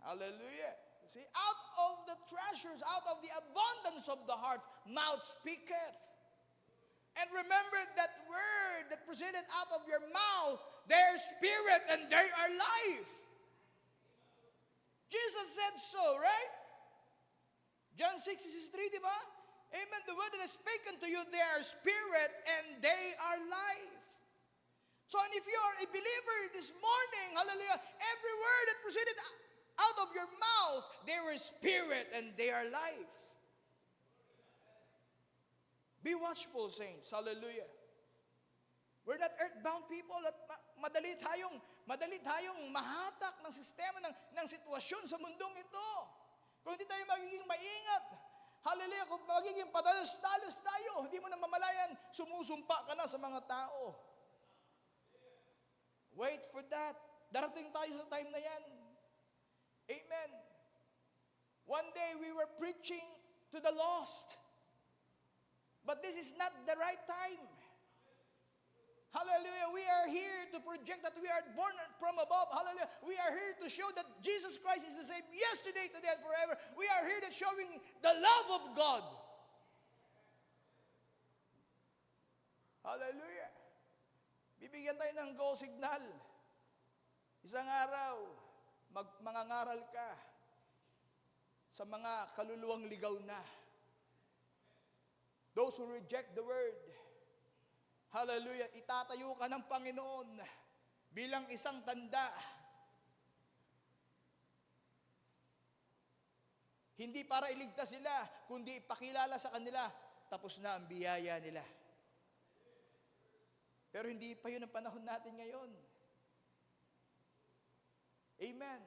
Hallelujah. See, out of the treasures, out of the abundance of the heart, mouth speaketh. And remember that word that proceeded out of your mouth, their spirit and they are life. Jesus said so, right? John 6:63, di ba? Amen. The word that is spoken to you, they are spirit and they are life. So, and if you are a believer this morning, hallelujah, every word that proceeded out of your mouth, they were spirit and they are life. Be watchful, saints. Hallelujah. We're not earthbound people at madali tayong madali tayong mahatak ng sistema, ng sitwasyon sa mundong ito. Kung hindi tayo magiging maingat, hallelujah, kung magiging padalos-dalos tayo, hindi mo na mamalayan, sumusumpa ka na sa mga tao. Wait for that. Darating tayo sa time na yan. Amen. One day we were preaching to the lost. But this is not the right time. Hallelujah. We are here to project that we are born from above. Hallelujah. We are here to show that Jesus Christ is the same yesterday, today, and forever. We are here to showing the love of God. Hallelujah. Bibigyan tayo ng go signal. Isang araw, mangangaral ka sa mga kaluluwang ligaw na. Those who reject the word. Hallelujah. Itatayo ka ng Panginoon bilang isang tanda. Hindi para iligtas sila, kundi ipakilala sa kanila, tapos na ang biyaya nila. Pero hindi pa yun ang panahon natin ngayon. Amen.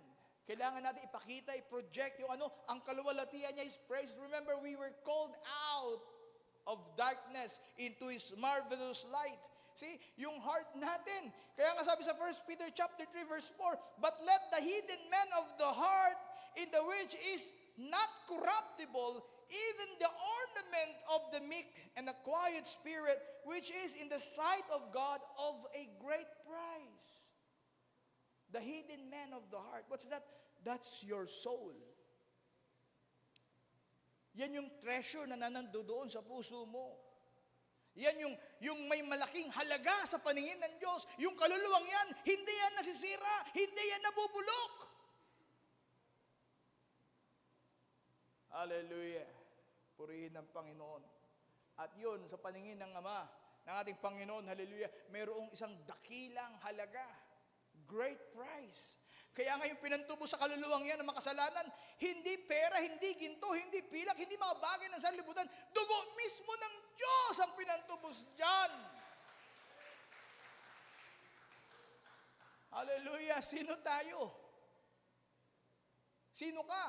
Kailangan natin ipakita, i-project yung ang kaluwalhatian niya is praise. Remember, we were called out of darkness into His marvelous light. See, yung heart natin. Kaya nga sabi sa 1 Peter chapter 3 verse 4, but let the hidden man of the heart, in the which is not corruptible, even the ornament of the meek and the quiet spirit, which is in the sight of God of a great price. The hidden man of the heart. What's that? That's your soul. Yan yung treasure na nandoon sa puso mo. Yan yung may malaking halaga sa paningin ng Diyos. Yung kaluluwang yan, hindi yan nasisira, hindi yan nabubulok. Hallelujah. Purihin ng Panginoon. At yun, sa paningin ng Ama, ng ating Panginoon, hallelujah, mayroong isang dakilang halaga. Great price. Kaya ngayon pinantubo sa kaluluwang yan ng makasalanan, hindi pera, hindi ginto, hindi pilak, hindi mga bagay ng sanlibutan. Dugo mismo ng Diyos ang pinantubos dyan. Hallelujah. Sino tayo? Sino ka?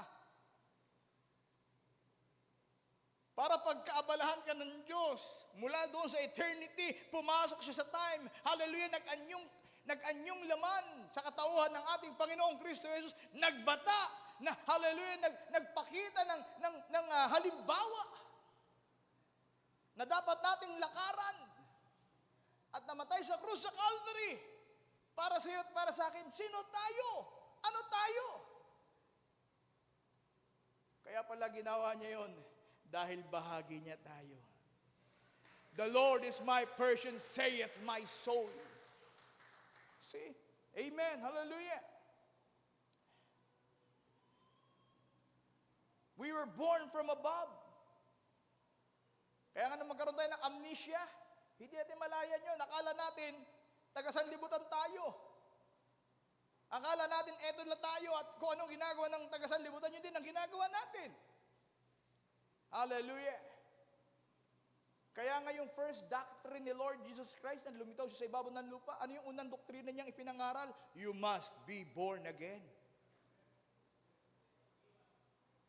Para pagkaabalahan ka ng Diyos, mula doon sa eternity, pumasok siya sa time. Hallelujah. Nag-anyong laman sa katauhan ng ating Panginoong Kristo Jesus, nagbata, na hallelujah, nagpakita ng halimbawa na dapat nating lakaran at namatay sa krus sa Calvary para sa iyo at para sa akin. Sino tayo? Ano tayo? Kaya pala ginawa niya yon dahil bahagi niya tayo. The Lord is my portion, saith my soul. See? Amen. Hallelujah. We were born from above. Kaya nga na magkaroon tayo ng amnesia, hindi natin malayan yun. Akala natin, taga-sanlibutan tayo. Akala natin, eto na tayo at kung anong ginagawa ng taga-sanlibutan, yun din ang ginagawa natin. Hallelujah. Kaya nga yung first doctrine ni Lord Jesus Christ na lumitaw siya sa ibabaw ng lupa, ano yung unang doktrina niyang ipinangaral? You must be born again.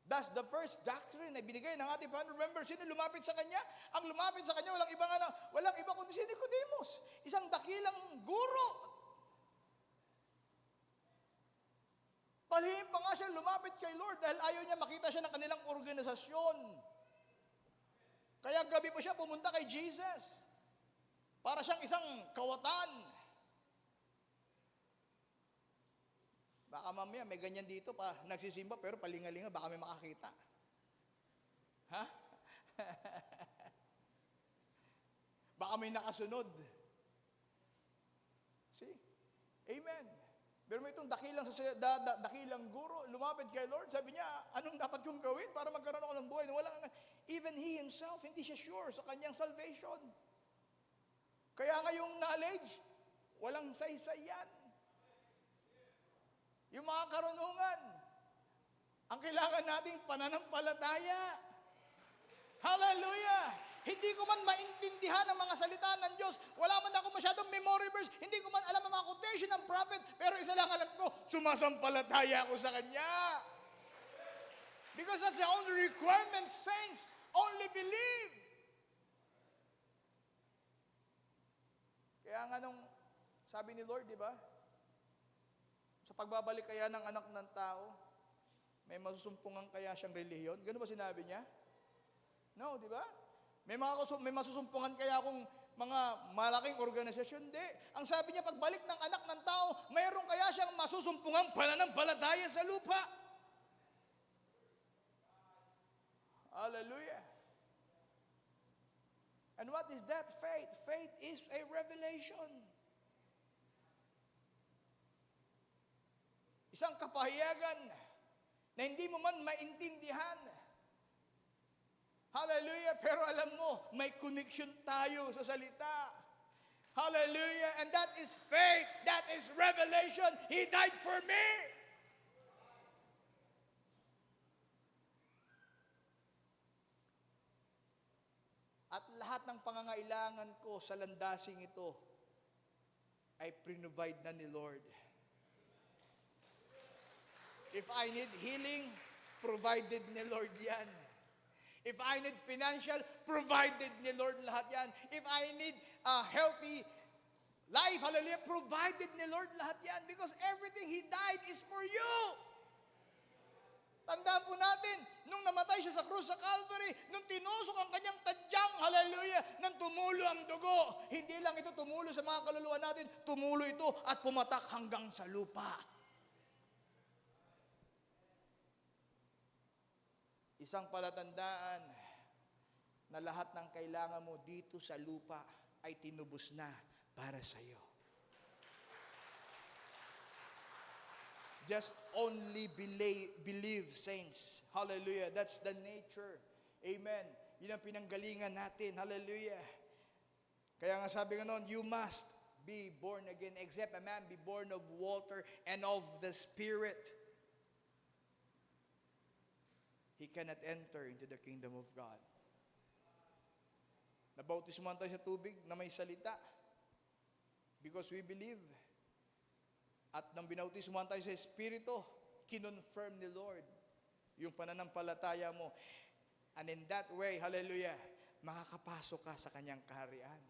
That's the first doctrine na binigay ng ating Panginoon. Remember, sino lumapit sa Kanya? Ang lumapit sa Kanya, walang iba kundi si Nicodemus. Isang dakilang guro. Palihim pa nga siya lumapit kay Lord dahil ayaw niya makita siya ng kanilang organisasyon. Kaya gabi pa siya pumunta kay Jesus. Para siyang isang kawatan. Baka mamaya may ganyan dito pa, nagsisimba pero palingalinga, baka may makakita. Ha? Baka may nakasunod. See? Amen. Pero may itong dakilang guro, lumapit kay Lord, sabi niya, anong dapat kong gawin para magkaroon ako ng buhay? Even he himself, hindi siya sure sa kanyang salvation. Kaya nga yung knowledge, walang saysay yan. Yung mga karunungan, ang kailangan nating pananampalataya. Hallelujah! Hindi ko man maintindihan ang mga salita ng Diyos. Wala man ako masyadong memory verse. Hindi ko man alam ang mga quotation ng prophet. Pero isa lang alam ko, sumasampalataya ako sa Kanya. Because that's the only requirement, saints. Only believe. Kaya nga nung sabi ni Lord, di ba? Sa pagbabalik kaya ng anak ng tao, may masusumpungan kaya siyang relihiyon? Ganun ba sinabi niya? No, di ba? May masusumpungan kaya akong mga malaking organisasyon? Hindi. Ang sabi niya, pagbalik ng anak ng tao, mayroon kaya siyang masusumpungan pananampalataya sa lupa. Hallelujah. And what is that faith? Faith is a revelation. Isang kapahiyagan na hindi mo man maintindihan. Hallelujah. Pero alam mo, may connection tayo sa salita. Hallelujah. And that is faith. That is revelation. He died for me. At lahat ng pangangailangan ko sa landasing ito ay prinovide na ni Lord. If I need healing, provided ni Lord yan. If I need financial, provided ni Lord lahat yan. If I need a healthy life, hallelujah, provided ni Lord lahat yan. Because everything He died is for you. Tandaan po natin, nung namatay siya sa krus sa Calvary, nung tinusok ang kanyang tadyang, hallelujah, nang tumulo ang dugo. Hindi lang ito tumulo sa mga kaluluwa natin, tumulo ito at pumatak hanggang sa lupa. Isang palatandaan na lahat ng kailangan mo dito sa lupa ay tinubos na para sa iyo. Just only believe, saints. Hallelujah. That's the nature. Amen. Yun ang pinanggalingan natin. Hallelujah. Kaya nga sabi nga noon, you must be born again, except a man be born of water and of the Spirit. He cannot enter into the kingdom of God. Nabautismuhan tayo sa tubig na may salita. Because we believe. At nang binautismuhan tayo sa Espiritu, kinonfirm ni Lord yung pananampalataya mo. And in that way, hallelujah, makakapasok ka sa kanyang kaharian.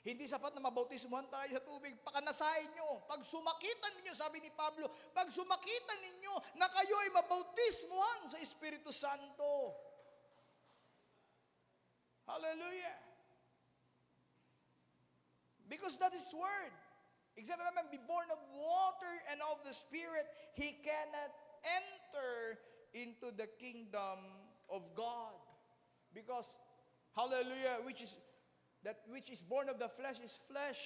Hindi sapat na mabautismuhan tayo sa tubig. Pakanasahin nyo. Pag sumakitan ninyo, sabi ni Pablo, pag sumakitan ninyo na kayo ay mabautismuhan sa Espiritu Santo. Hallelujah. Because that is word. Except a man be born of water and of the Spirit, he cannot enter into the kingdom of God. Because, hallelujah, that which is born of the flesh is flesh.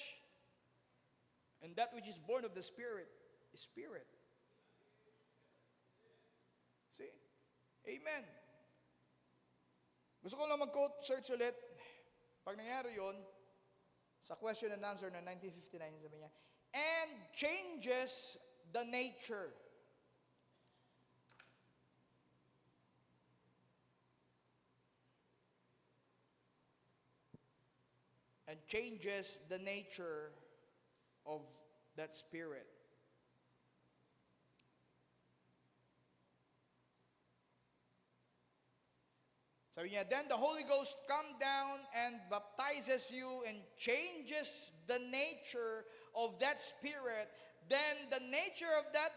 And that which is born of the Spirit is spirit. See? Amen. Gusto ko lang mag-quote search ulit. Pag nangyari yun, sa question and answer na 1959, sabi niya, and changes the nature. And changes the nature of that spirit. Sabi niya, then the Holy Ghost come down and baptizes you and changes the nature of that spirit. Then the nature of that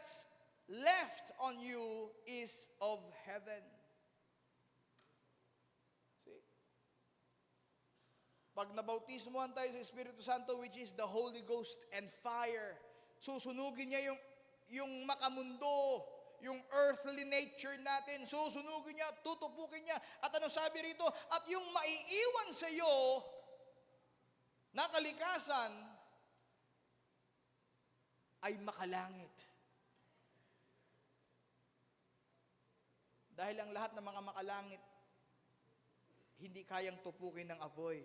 left on you is of heaven. See? Pag nabautismuhan tayo sa Espiritu Santo, which is the Holy Ghost and fire, susunugin niya yung makamundo, yung earthly nature natin, susunugin niya, tutupukin niya. At ano sabi rito? At yung maiiwan sa iyo na kalikasan ay makalangit. Dahil ang lahat ng mga makalangit, hindi kayang tupukin ng apoy.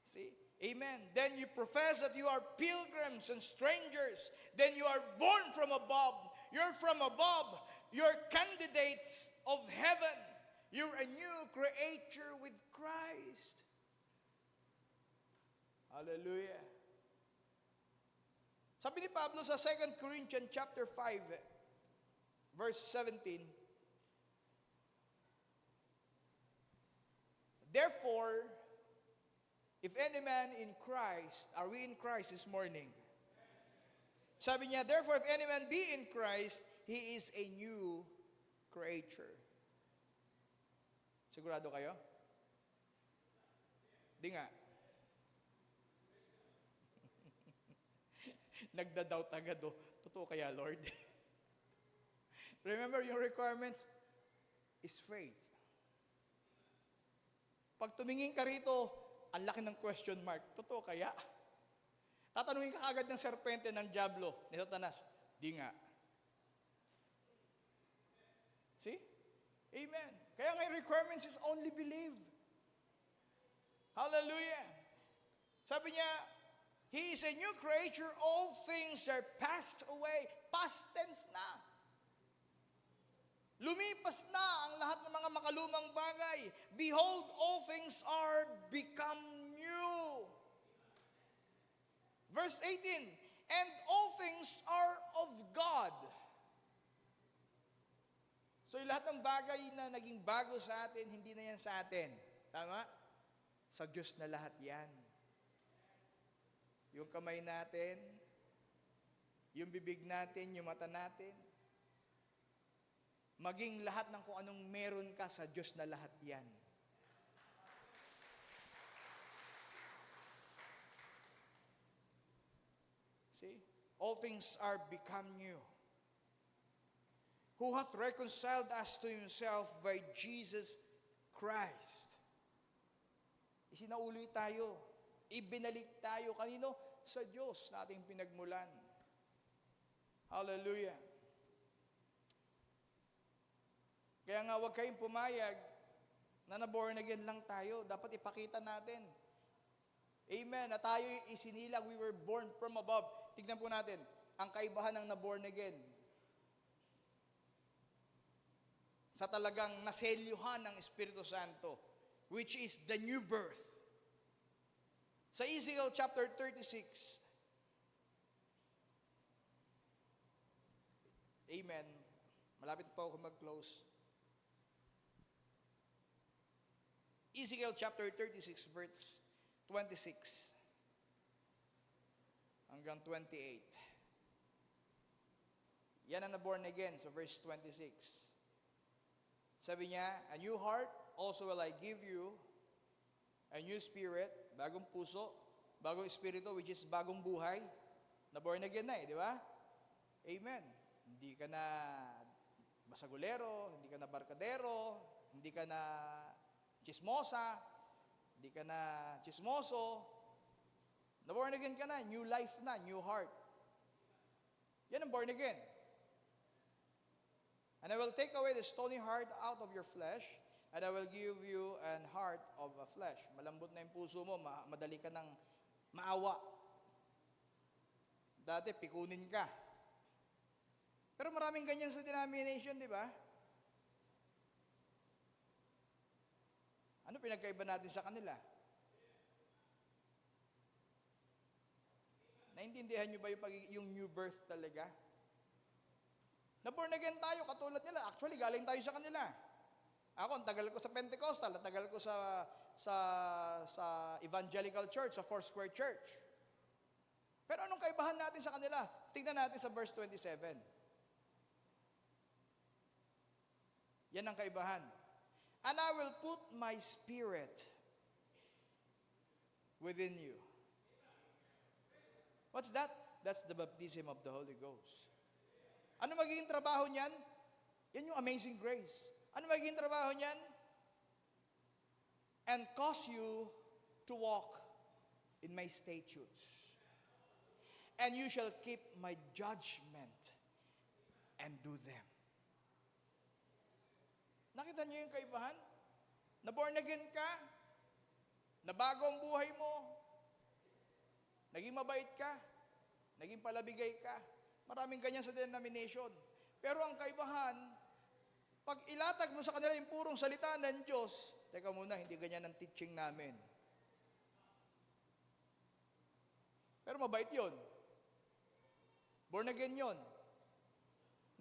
See? Amen. Then you profess that you are pilgrims and strangers. Then you are born from above. You're from above. You're candidates of heaven. You're a new creature with Christ. Hallelujah. Sabi ni Pablo sa 2 Corinthians chapter 5, verse 17, therefore, if any man in Christ, are we in Christ this morning? Sabi niya, therefore, if any man be in Christ, he is a new creature. Sigurado kayo? Di nga. Nagda-doubt agad, oh. Totoo kaya, Lord? Remember, yung requirements is faith. Pag tumingin ka rito, ang laki ng question mark. Totoo kaya? Tatanungin ka agad ng serpente, ng diablo, ni Satanas. Di nga. See? Amen. Kaya nga yung requirements is only believe. Hallelujah. Sabi niya, he is a new creature, all things are passed away. Past tense na. Lumipas na ang lahat ng mga makalumang bagay. Behold, all things are become new. Verse 18, and all things are of God. So yung lahat ng bagay na naging bago sa atin, hindi na yan sa atin. Tama? Sa Diyos na lahat yan. Yung kamay natin, yung bibig natin, yung mata natin, maging lahat ng kung anong meron ka sa Diyos na lahat yan. See? All things are become new. Who hath reconciled us to himself by Jesus Christ. Isinauli tayo. Ibinalik tayo. Kanino? Sa Diyos na ating pinagmulan. Hallelujah. Kaya nga huwag kayong pumayag na na-born again lang tayo. Dapat ipakita natin. Amen. Na tayo isinilang, we were born from above. Tignan po natin, ang kaibahan ng na-born again. Sa talagang naselyuhan ng Espiritu Santo, which is the new birth. Sa Ezekiel chapter 36, amen. Malapit pa ako mag-close. Ezekiel chapter 36, verse 26 hanggang 28. Yan ang na-born again sa verse 26. Sabi niya, a new heart also will I give you, a new spirit, bagong puso, bagong espiritu, which is bagong buhay. Na-born again na di ba? Amen. Hindi ka na basagulero, hindi ka na barkadero, hindi ka na chismosa, hindi ka na chismoso. Na-born again ka na, new life na, new heart. Yan ang born again. And I will take away the stony heart out of your flesh, and I will give you an heart of a flesh. Malambot na yung puso mo, madali ka ng maawa. Dati, pikunin ka. Pero maraming ganyan sa denomination, di ba? Ano pinagkaiba natin sa kanila? Naintindihan nyo ba yung new birth talaga? Na-born again tayo, katulad nila. Actually, galing tayo sa kanila. Ako, ang tagal ko sa Pentecostal, ang tagal ko sa Evangelical Church, sa Foursquare Church. Pero anong kaibahan natin sa kanila? Tingnan natin sa verse 27. Yan ang kaibahan. And I will put my spirit within you. What's that? That's the baptism of the Holy Ghost. Ano magiging trabaho niyan? Yan yung amazing grace. Ano magiging trabaho niyan? And cause you to walk in my statutes. And you shall keep my judgment and do them. Nakita niyo yung kaibahan? Na-born again ka? Nabago ang buhay mo? Naging mabait ka? Naging palabigay ka? Maraming ganyan sa denomination. Pero ang kaibahan, Pag ilatag mo sa kanila yung purong salita ng Diyos, teka muna, hindi ganyan ang teaching namin. Pero mabait yun. Born again yun.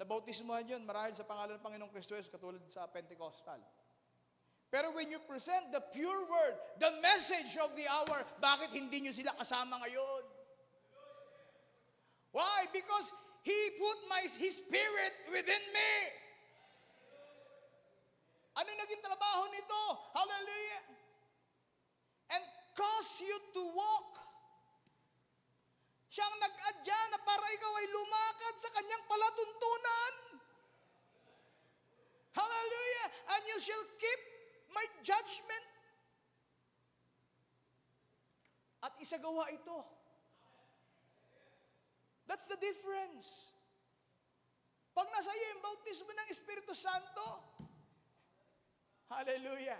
Nabautismuhan yun marahil sa pangalan ng Panginoong Kristo Jesus, katulad sa Pentecostal. Pero when you present the pure word, the message of the hour, bakit hindi nyo sila kasama ngayon? Why? Because He put His Spirit within me. Ano naging trabaho nito? Hallelujah! And cause you to walk. Siyang nag-adya na para ikaw ay lumakad sa kanyang palatuntunan. Hallelujah! And you shall keep my judgment. At isagawa ito. That's the difference. Pag nasa iyo yung bautismo ng Espiritu Santo, hallelujah,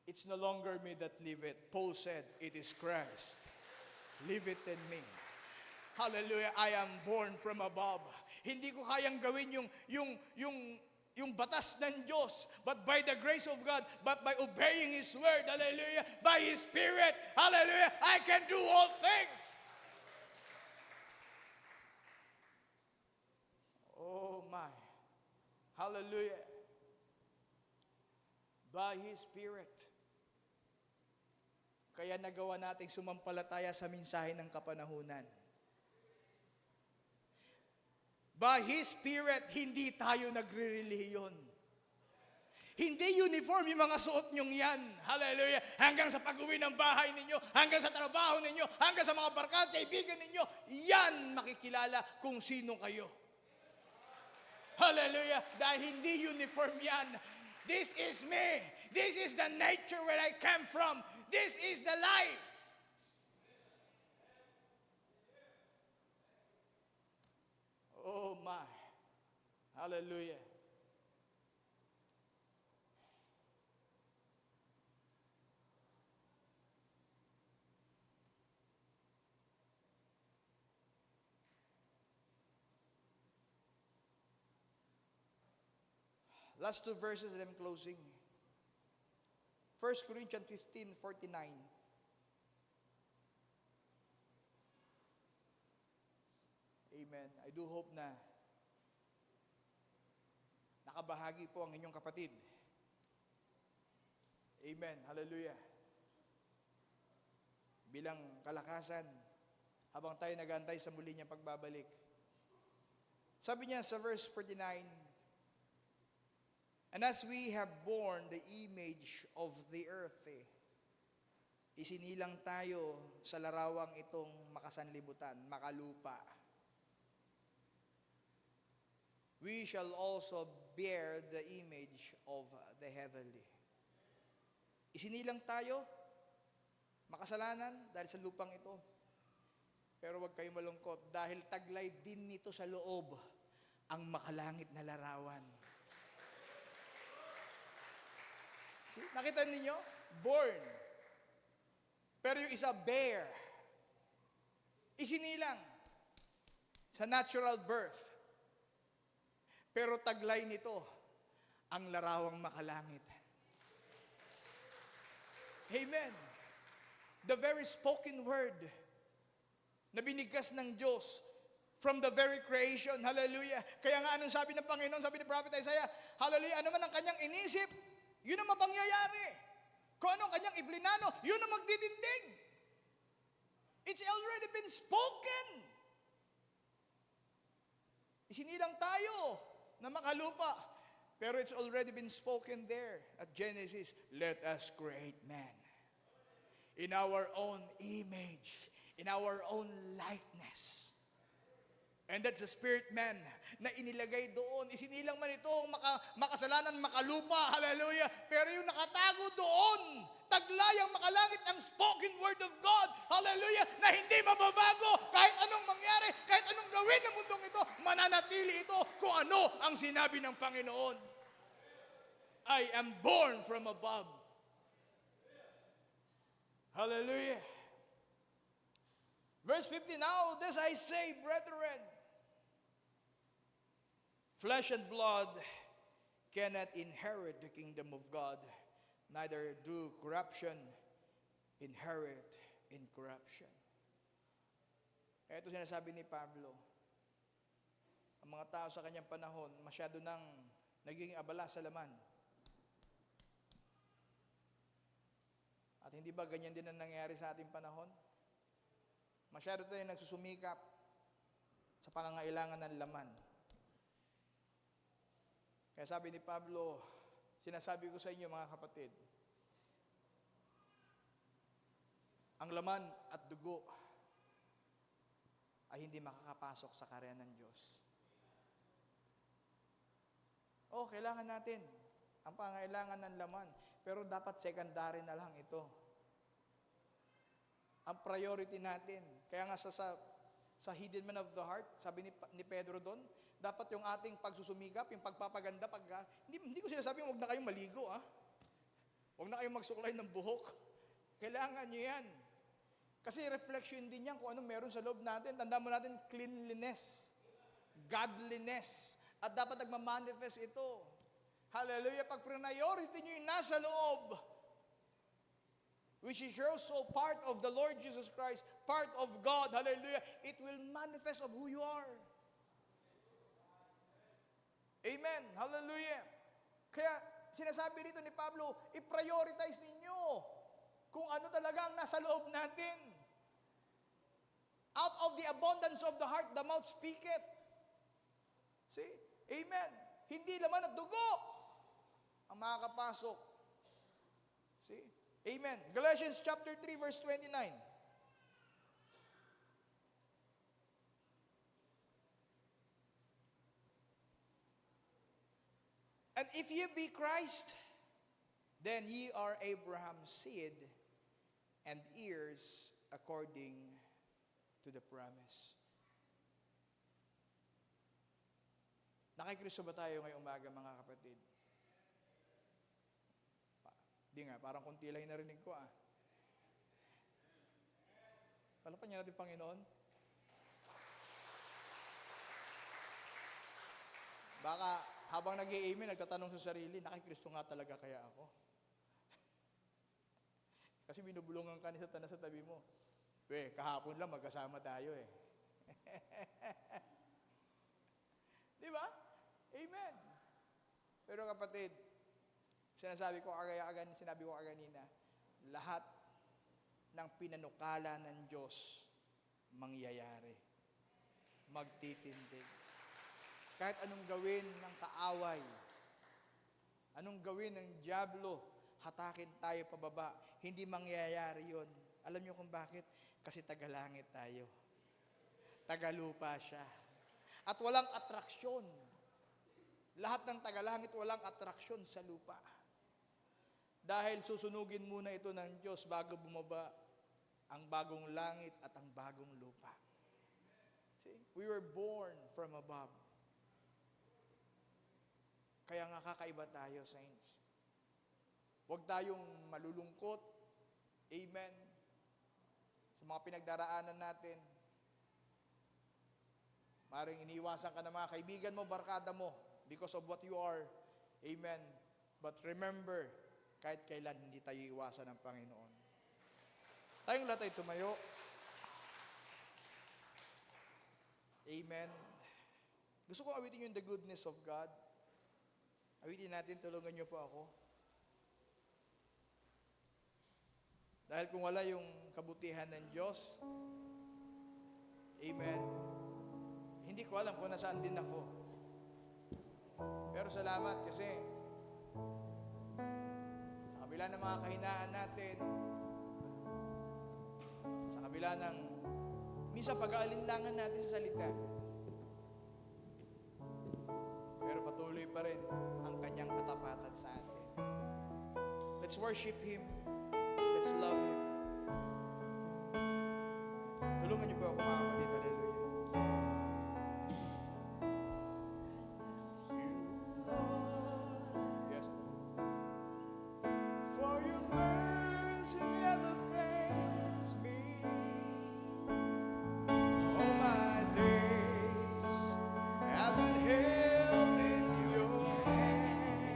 it's no longer me that live it. Paul said, it is Christ. Live it in me. Hallelujah, I am born from above. Hindi ko kayang gawin yung batas ng Diyos, but by the grace of God, but by obeying His word, hallelujah, by His Spirit, hallelujah, I can do all things. Oh my, hallelujah. By His Spirit. Kaya nagawa nating sumampalataya sa mensahe ng kapanahunan. By His Spirit, hindi tayo nagre-relihiyon. Hindi uniform yung mga suot nyong yan. Hallelujah. Hanggang sa pag-uwi ng bahay ninyo, hanggang sa trabaho ninyo, hanggang sa mga barkada, kaibigan ninyo, yan makikilala kung sino kayo. Hallelujah. Dahil hindi uniform yan. This is me. This is the nature where I came from. This is the life. Oh my. Hallelujah. Last two verses and I'm closing. 1 Corinthians 15:49. Amen. I do hope na nakabahagi po ang inyong kapatid. Amen. Hallelujah. Bilang kalakasan, habang tayo nag-aantay sa muli niyang pagbabalik. Sabi niya sa verse 49, and as we have borne the image of the earth, isinilang tayo sa larawang itong makasanlibutan, makalupa. We shall also bear the image of the heavenly. Isinilang tayo, makasalanan dahil sa lupang ito. Pero huwag kayong malungkot dahil taglay din nito sa loob ang makalangit na larawan. See? Nakita ninyo? Born. Pero yung isa, bear. Isinilang sa natural birth. Pero taglay nito ang larawang makalangit. Amen. The very spoken word na binigkas ng Diyos from the very creation. Hallelujah. Kaya nga anong sabi ng Panginoon, sabi ni Prophet Isaiah, hallelujah, ano man ang kanyang inisip, yun ang mapangyayari. Kung ano ang kanyang iplinano, yun ang magdidindig. It's already been spoken. Isinilang tayo na makalupa. Pero it's already been spoken there at Genesis. Let us create man in our own image, in our own likeness. And that's the spirit man na inilagay doon. Isinilang man ito ang makasalanan, makalupa, hallelujah. Pero yung nakatago doon, taglay ang makalangit ang spoken word of God, hallelujah, na hindi mababago kahit anong mangyari, kahit anong gawin ng mundong ito, mananatili ito kung ano ang sinabi ng Panginoon. I am born from above. Hallelujah. Verse 50, now this I say, brethren, flesh and blood cannot inherit the kingdom of God, neither do corruption inherit incorruption. Kaya ito sinasabi ni Pablo, ang mga tao sa kanyang panahon, masyado nang nagiging abala sa laman. At hindi ba ganyan din ang nangyayari sa ating panahon? Masyado tayong nagsusumikap sa pangangailangan ng laman. Kaya sabi ni Pablo, sinasabi ko sa inyo mga kapatid, ang laman at dugo ay hindi makakapasok sa kaharian ng Diyos. Kailangan natin ang pangailangan ng laman, pero dapat secondary na lang ito. Ang priority natin, kaya nga sa hidden man of the heart, sabi ni Pedro doon, dapat yung ating pagsusumikap, yung pagpapaganda, hindi ko sinasabing huwag na kayong maligo, huwag na kayong magsuklay ng buhok. Kailangan nyo yan. Kasi reflection din yan kung anong meron sa loob natin. Tandaan mo natin, cleanliness, godliness, at dapat nagmamanifest ito. Hallelujah, pag priority nyo yung nasa loob, which is also part of the Lord Jesus Christ, part of God, hallelujah, it will manifest of who you are. Amen, hallelujah. Kaya sinasabi dito ni Pablo, i-prioritize ninyo kung ano talaga ang nasa loob natin. Out of the abundance of the heart, the mouth speaketh. See? Amen. Hindi laman at dugo ang makakapasok. See? Amen. Galatians chapter 3 verse 29. And if ye be Christ, then ye are Abraham's seed and heirs according to the promise. Nakikristo ba tayo ngayong umaga, mga kapatid? Di nga, parang kunti lang yung narinig ko Palapan niya natin, Panginoon. Baka habang nag-i-amen, nagtatanong sa sarili, nakikristo nga talaga kaya ako? Kasi binubulungan ka ni Satanas sa tabi mo. Kahapon lang magkasama tayo Di ba? Amen. Pero kapatid, sinabi ko kanina, lahat ng pinanukala ng Diyos mangyayari. Magtitindig. Kahit anong gawin ng kaaway, anong gawin ng dyablo, hatakin tayo pababa, hindi mangyayari yon. Alam niyo kung bakit? Kasi tagalangit tayo. Tagalupa siya. At walang atraksyon. Lahat ng tagalangit walang atraksyon sa lupa. Dahil susunugin muna ito ng Diyos bago bumaba ang bagong langit at ang bagong lupa. See? We were born from above. Kaya nga kakaiba tayo, saints. Huwag tayong malulungkot. Amen. Sa mga pinagdaraanan natin. Maring iniiwasan ka ng mga kaibigan mo, barkada mo, because of what you are. Amen. But remember, kahit kailan hindi tayo iwasan ng Panginoon. Tayong lahat ay tumayo. Amen. Gusto ko awitin yung the goodness of God. Awitin natin, tulungan niyo po ako. Dahil kung wala yung kabutihan ng Diyos, amen, hindi ko alam kung nasaan din ako. Pero salamat kasi sa kabila ng mga kahinaan natin, sa kabila ng minsan pag-aalinlangan natin sa salita, pero patuloy pa rin ang kanyang katapatan sa atin. Let's worship Him. Let's love Him. Tulungan niyo po ako, mga kapatid. Hallelujah. Yes. For your mercy never fails me. All my days have been held in your hand.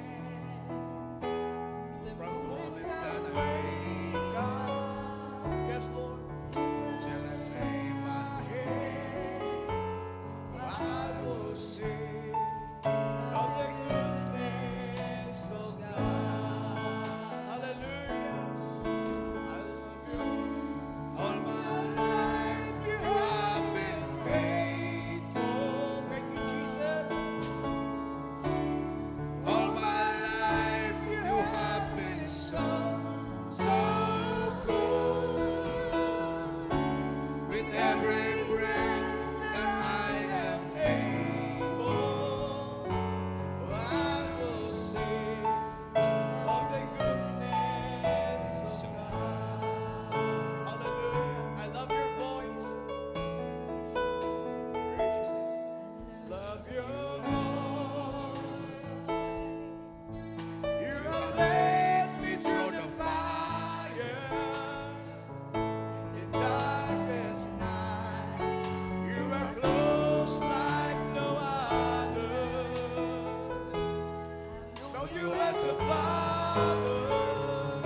Father.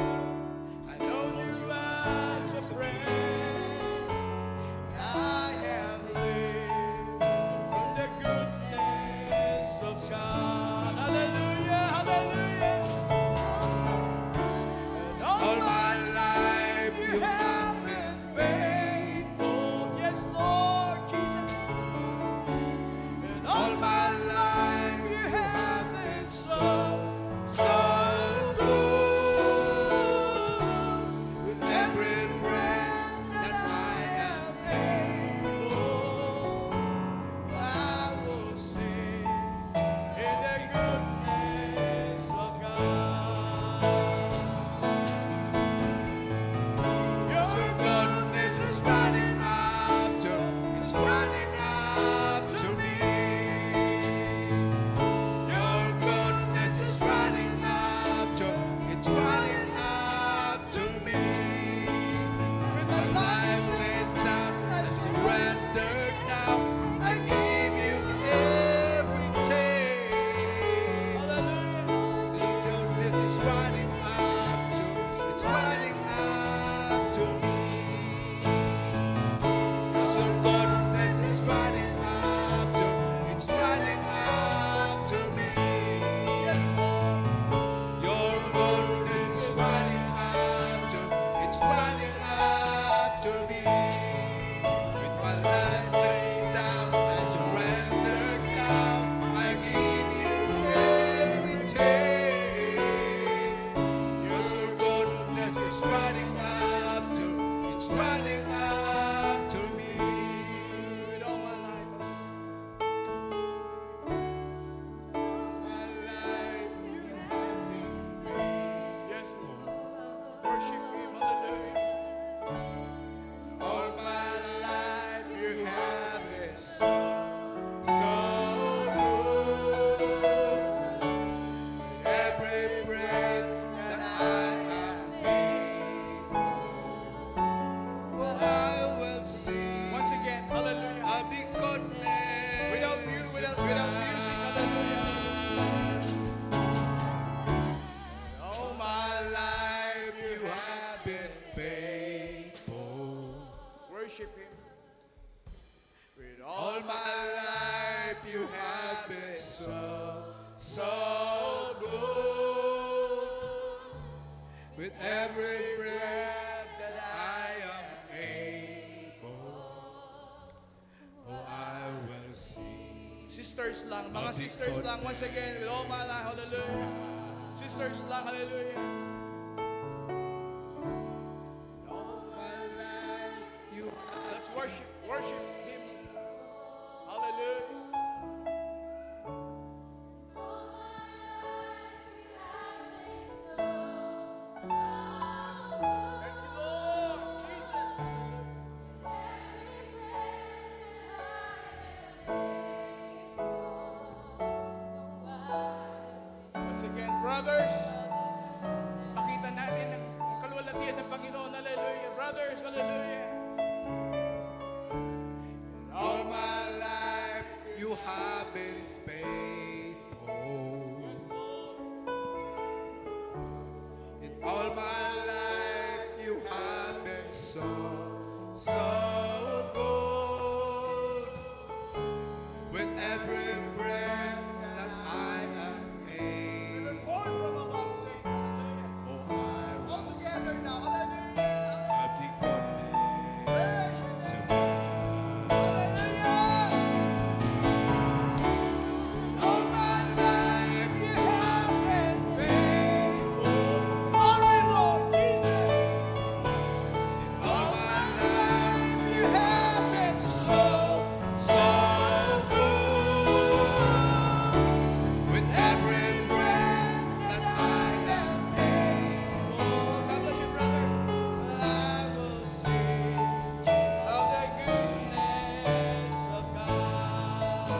I know you as a friend. I have lived in the goodness of God. Hallelujah, hallelujah. And all my life you have been faithful. Yes, Lord Jesus. And all my life you have been so good. With every breath that I am able, I will sing in the goodness of God. Your goodness is running after, it's running after me. Your goodness is running after, it's running after me. With my life laid down and surrendered now, I give you everything. Hallelujah. Your goodness is running after, it's running after me. Yes, your goodness is running after, it's running after me. Yes, your goodness is running after, it's running after me. With my life laid down and surrendered now, I give you everything. Yes, your goodness is running after, it's running after me. With all my life, my life you have been faithful. Yes, Lord. Worship Him, hallelujah. All my life you have been so good. Every breath that I am able, I will sing. Once again, hallelujah. Of the goodness. Without music, hallelujah. All my life you have been faithful. Worship Him. With all my life you have been so good. With every breath that I am able, oh, I will sing. Sisters lang, mga sisters lang, once again, with all my life, hallelujah. Sisters lang, hallelujah. With all my life, you have. Let's worship Him. Hallelujah. Thank you, Lord Jesus. Once again, brothers, pakita natin ang kaluwalhatian ng Panginoon. Hallelujah. Brothers, hallelujah. All my life you have been faithful. In all my life you have been so good. With every breath that I am able, oh, I will sing of the goodness of God. All my life you have been faithful. Glory, Lord Jesus. All my life you have been so good. With every breath that I am able. God bless you, brother. I will sing of the goodness of God.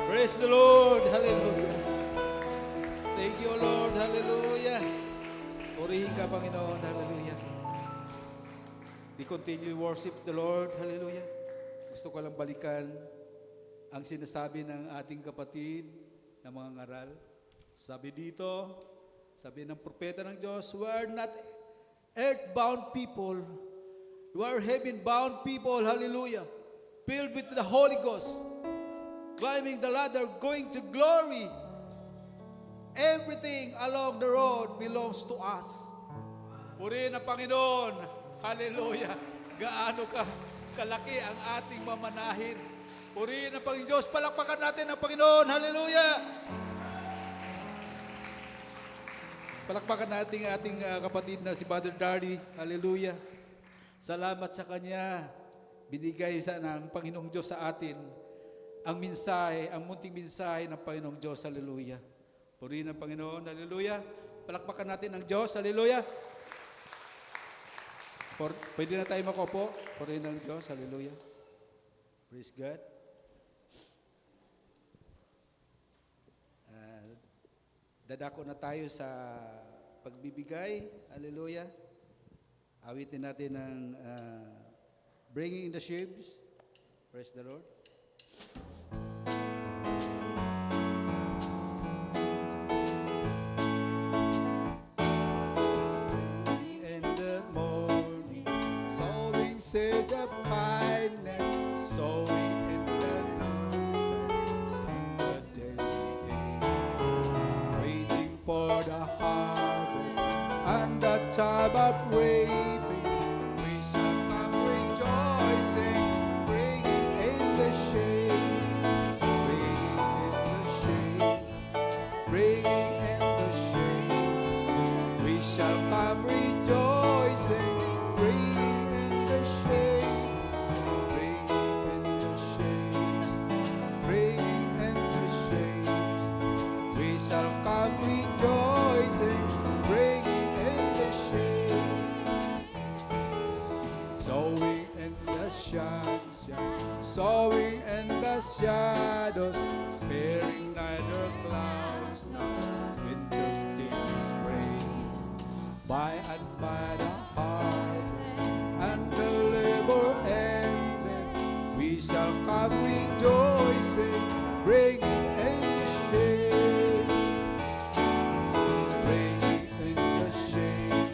Praise the Lord. Hallelujah. Thank you, Lord. Hallelujah. Purihin ka, Panginoon. Hallelujah. We continue to worship the Lord. Hallelujah. Gusto ko lang balikan ang sinasabi ng ating kapatid na mga ngaral. Sabi dito, sabi ng propeta ng Diyos, we are not earthbound people. We are heaven-bound people. Hallelujah. Filled with the Holy Ghost. Climbing the ladder, going to glory. Everything along the road belongs to us. Purihin ang Panginoon. Hallelujah. Gaano kalaki ang ating mamanahin. Purihin ang Panginoon Diyos. Palakpakan natin ang Panginoon. Hallelujah. Palakpakan natin ang ating kapatid na si Brother Dardy. Hallelujah. Salamat sa Kanya. Binigay ng Panginoong Diyos sa atin ang mensahe, ang munting mensahe ng Panginoong Diyos. Hallelujah. Purihin ang Panginoon. Hallelujah. Palakpakan natin ang Diyos. Hallelujah. Pwede na tayo makopo. Purihin ang Diyos. Hallelujah. Praise God. Dadako na tayo sa pagbibigay. Hallelujah. Awitin natin ng Bringing in the Sheaves. Praise the Lord. In the morning, sowing seeds of kindness, sowing in the noontime, the day, waiting for the harvest and the time of reaping. We shall come rejoicing, bringing in the shade, bringing in the shade, bringing in the shade. We shall come rejoicing, bringing in the shade, bringing in the shade, bringing in the shade. We shall come rejoicing, bringing in the shade. Sowing in the sunshine, sowing in the shadows, fearing neither clouds nor winter still spring. By and by the harvest and the labor ended, we shall come rejoicing, bringing in the shade, bringing in the shade,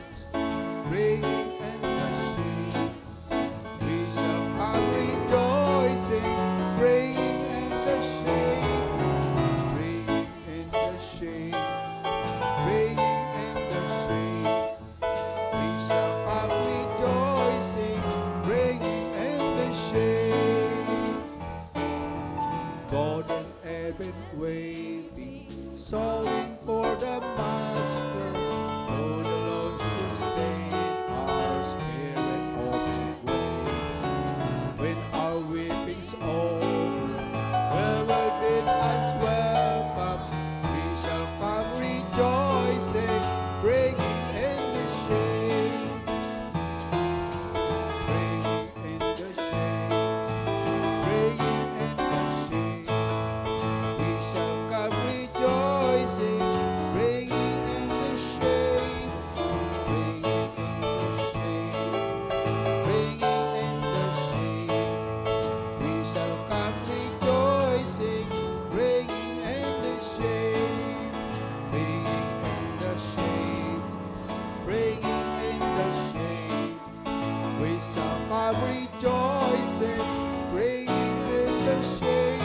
bringing in the shade. We shall come rejoicing, bringing in the shade, bringing in the shade, bringing in the shade. We shall come rejoicing, bringing in the shade. Golden ebon waving, sowing for the Master. Oh, the Lord sustain our spirit of grace. When our weeping's over, farewell bid us welcome. We shall come rejoicing, bringing in the shade, bringing in the shade, bringing in the shade. We shall come rejoicing, bringing in the shade, bringing in the shade, bringing in the shade. We shall come rejoicing, bringing in the shade, bringing in the shade, bringing in the shade. We shall come rejoicing, bringing in the shade,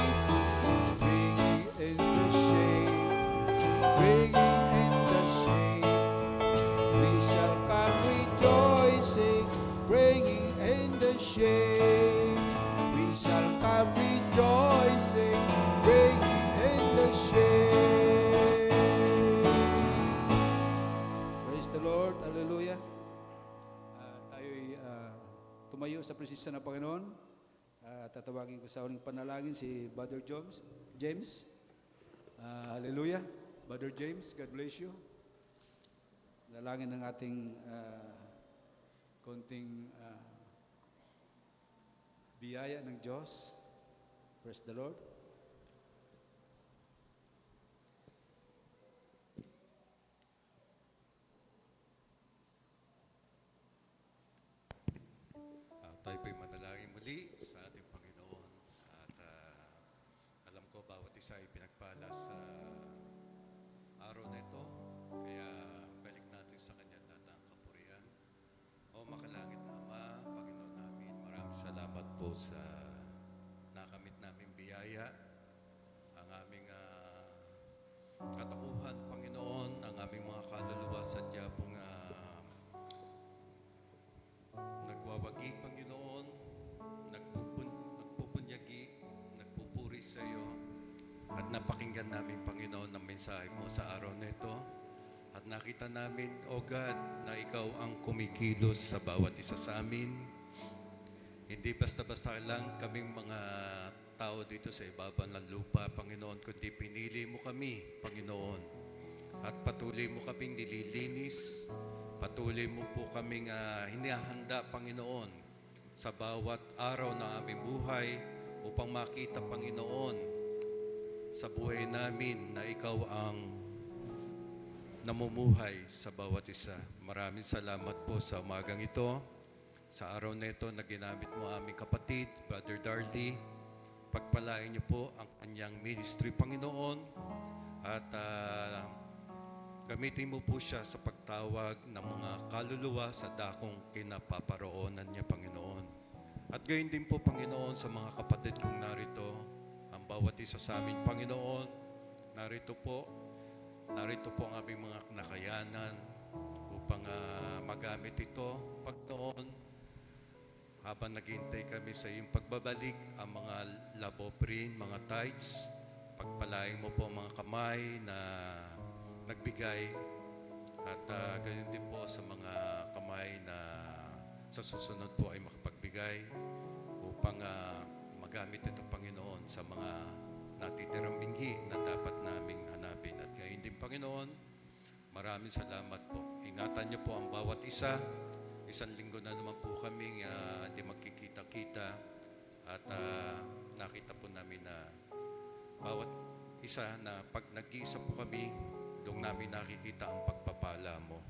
bringing in the shade, bringing in the shade. We shall come rejoicing, bringing in the shade. We shall come rejoicing, bringing in the shade. Praise the Lord. Hallelujah. Tayo'y tumayo sa presensya ng Panginoon. Tatawagin ko sa uling panalangin si Brother James. Hallelujah. Brother James, God bless you. Dalangin ng ating konting biyaya ng Diyos. Praise the Lord. isa ay pinagpala sa araw na ito. Kaya balik natin sa Kanya lahat ng kapurihan. O makalangit na Ama, Panginoon namin, maraming salamat po sa nakamit namin biyaya, ang aming katauhan, Panginoon, ang aming mga kaluluwa sadya pong nagwawagi, Panginoon, nagpupunyagi, nagpupuri sa iyo, at napakinggan namin, Panginoon, ang mensahe mo sa araw na ito. At nakita namin, O God, na Ikaw ang kumikilos sa bawat isa sa amin. Hindi basta-basta lang kaming mga tao dito sa ibabaw ng lupa, Panginoon, kundi pinili mo kami, Panginoon. At patuloy mo kaming nililinis, patuloy mo po kaming hinahanda, Panginoon, sa bawat araw ng aming buhay upang makita, Panginoon, sa buhay namin na Ikaw ang namumuhay sa bawat isa. Maraming salamat po sa umagang ito, sa araw na ito na ginamit mo aming kapatid, Brother Darly. Pagpalain niyo po ang kanyang ministry, Panginoon, at gamitin mo po siya sa pagtawag ng mga kaluluwa sa dakong kinapaparoonan niya, Panginoon. At gayon din po, Panginoon, sa mga kapatid kong narito, ang bawat isa sa amin, Panginoon, narito po ang aming mga nakayanan upang magamit ito, Panginoon. Habang naghihintay kami sa iyong pagbabalik, ang mga love offering, mga tithes, pagpalain mo po ang mga kamay na nagbigay, at ganyan din po sa mga kamay na sa susunod po ay makapagbigay upang magamit ito, Panginoon, sa mga natitirang binhi na dapat naming hanapin. At gayon din, Panginoon, maraming salamat po. Ingatan niyo po ang bawat isa. Isang linggo na naman po kaming hindi magkikita-kita, at nakita po namin na bawat isa na pag nag-iisa po kami, doon namin nakikita ang pagpapala mo.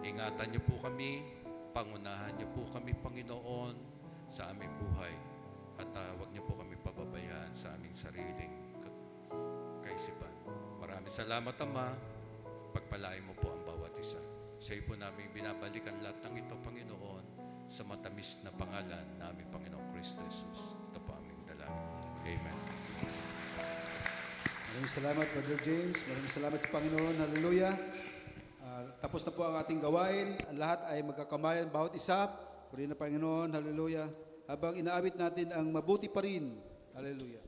Ingatan niyo po kami, pangunahan niyo po kami, Panginoon, sa aming buhay, at huwag niyo po kami pababayaan sa aming sariling kaisipan. Maraming salamat, Ama. Pagpalain mo po ang bawat isa. Sa iyo po namin binabalikan lahat ng ito, Panginoon, sa matamis na pangalan namin, Panginoong Kristo Jesus. Ito po aming dalangin. Amen. Maraming salamat, Brother James. Maraming salamat sa Panginoon. Hallelujah. Tapos na po ang ating gawain. Ang lahat ay magkakamayan, bawat isa. Purihin na Panginoon. Hallelujah. Habang inaawit natin ang mabuti pa rin. Hallelujah.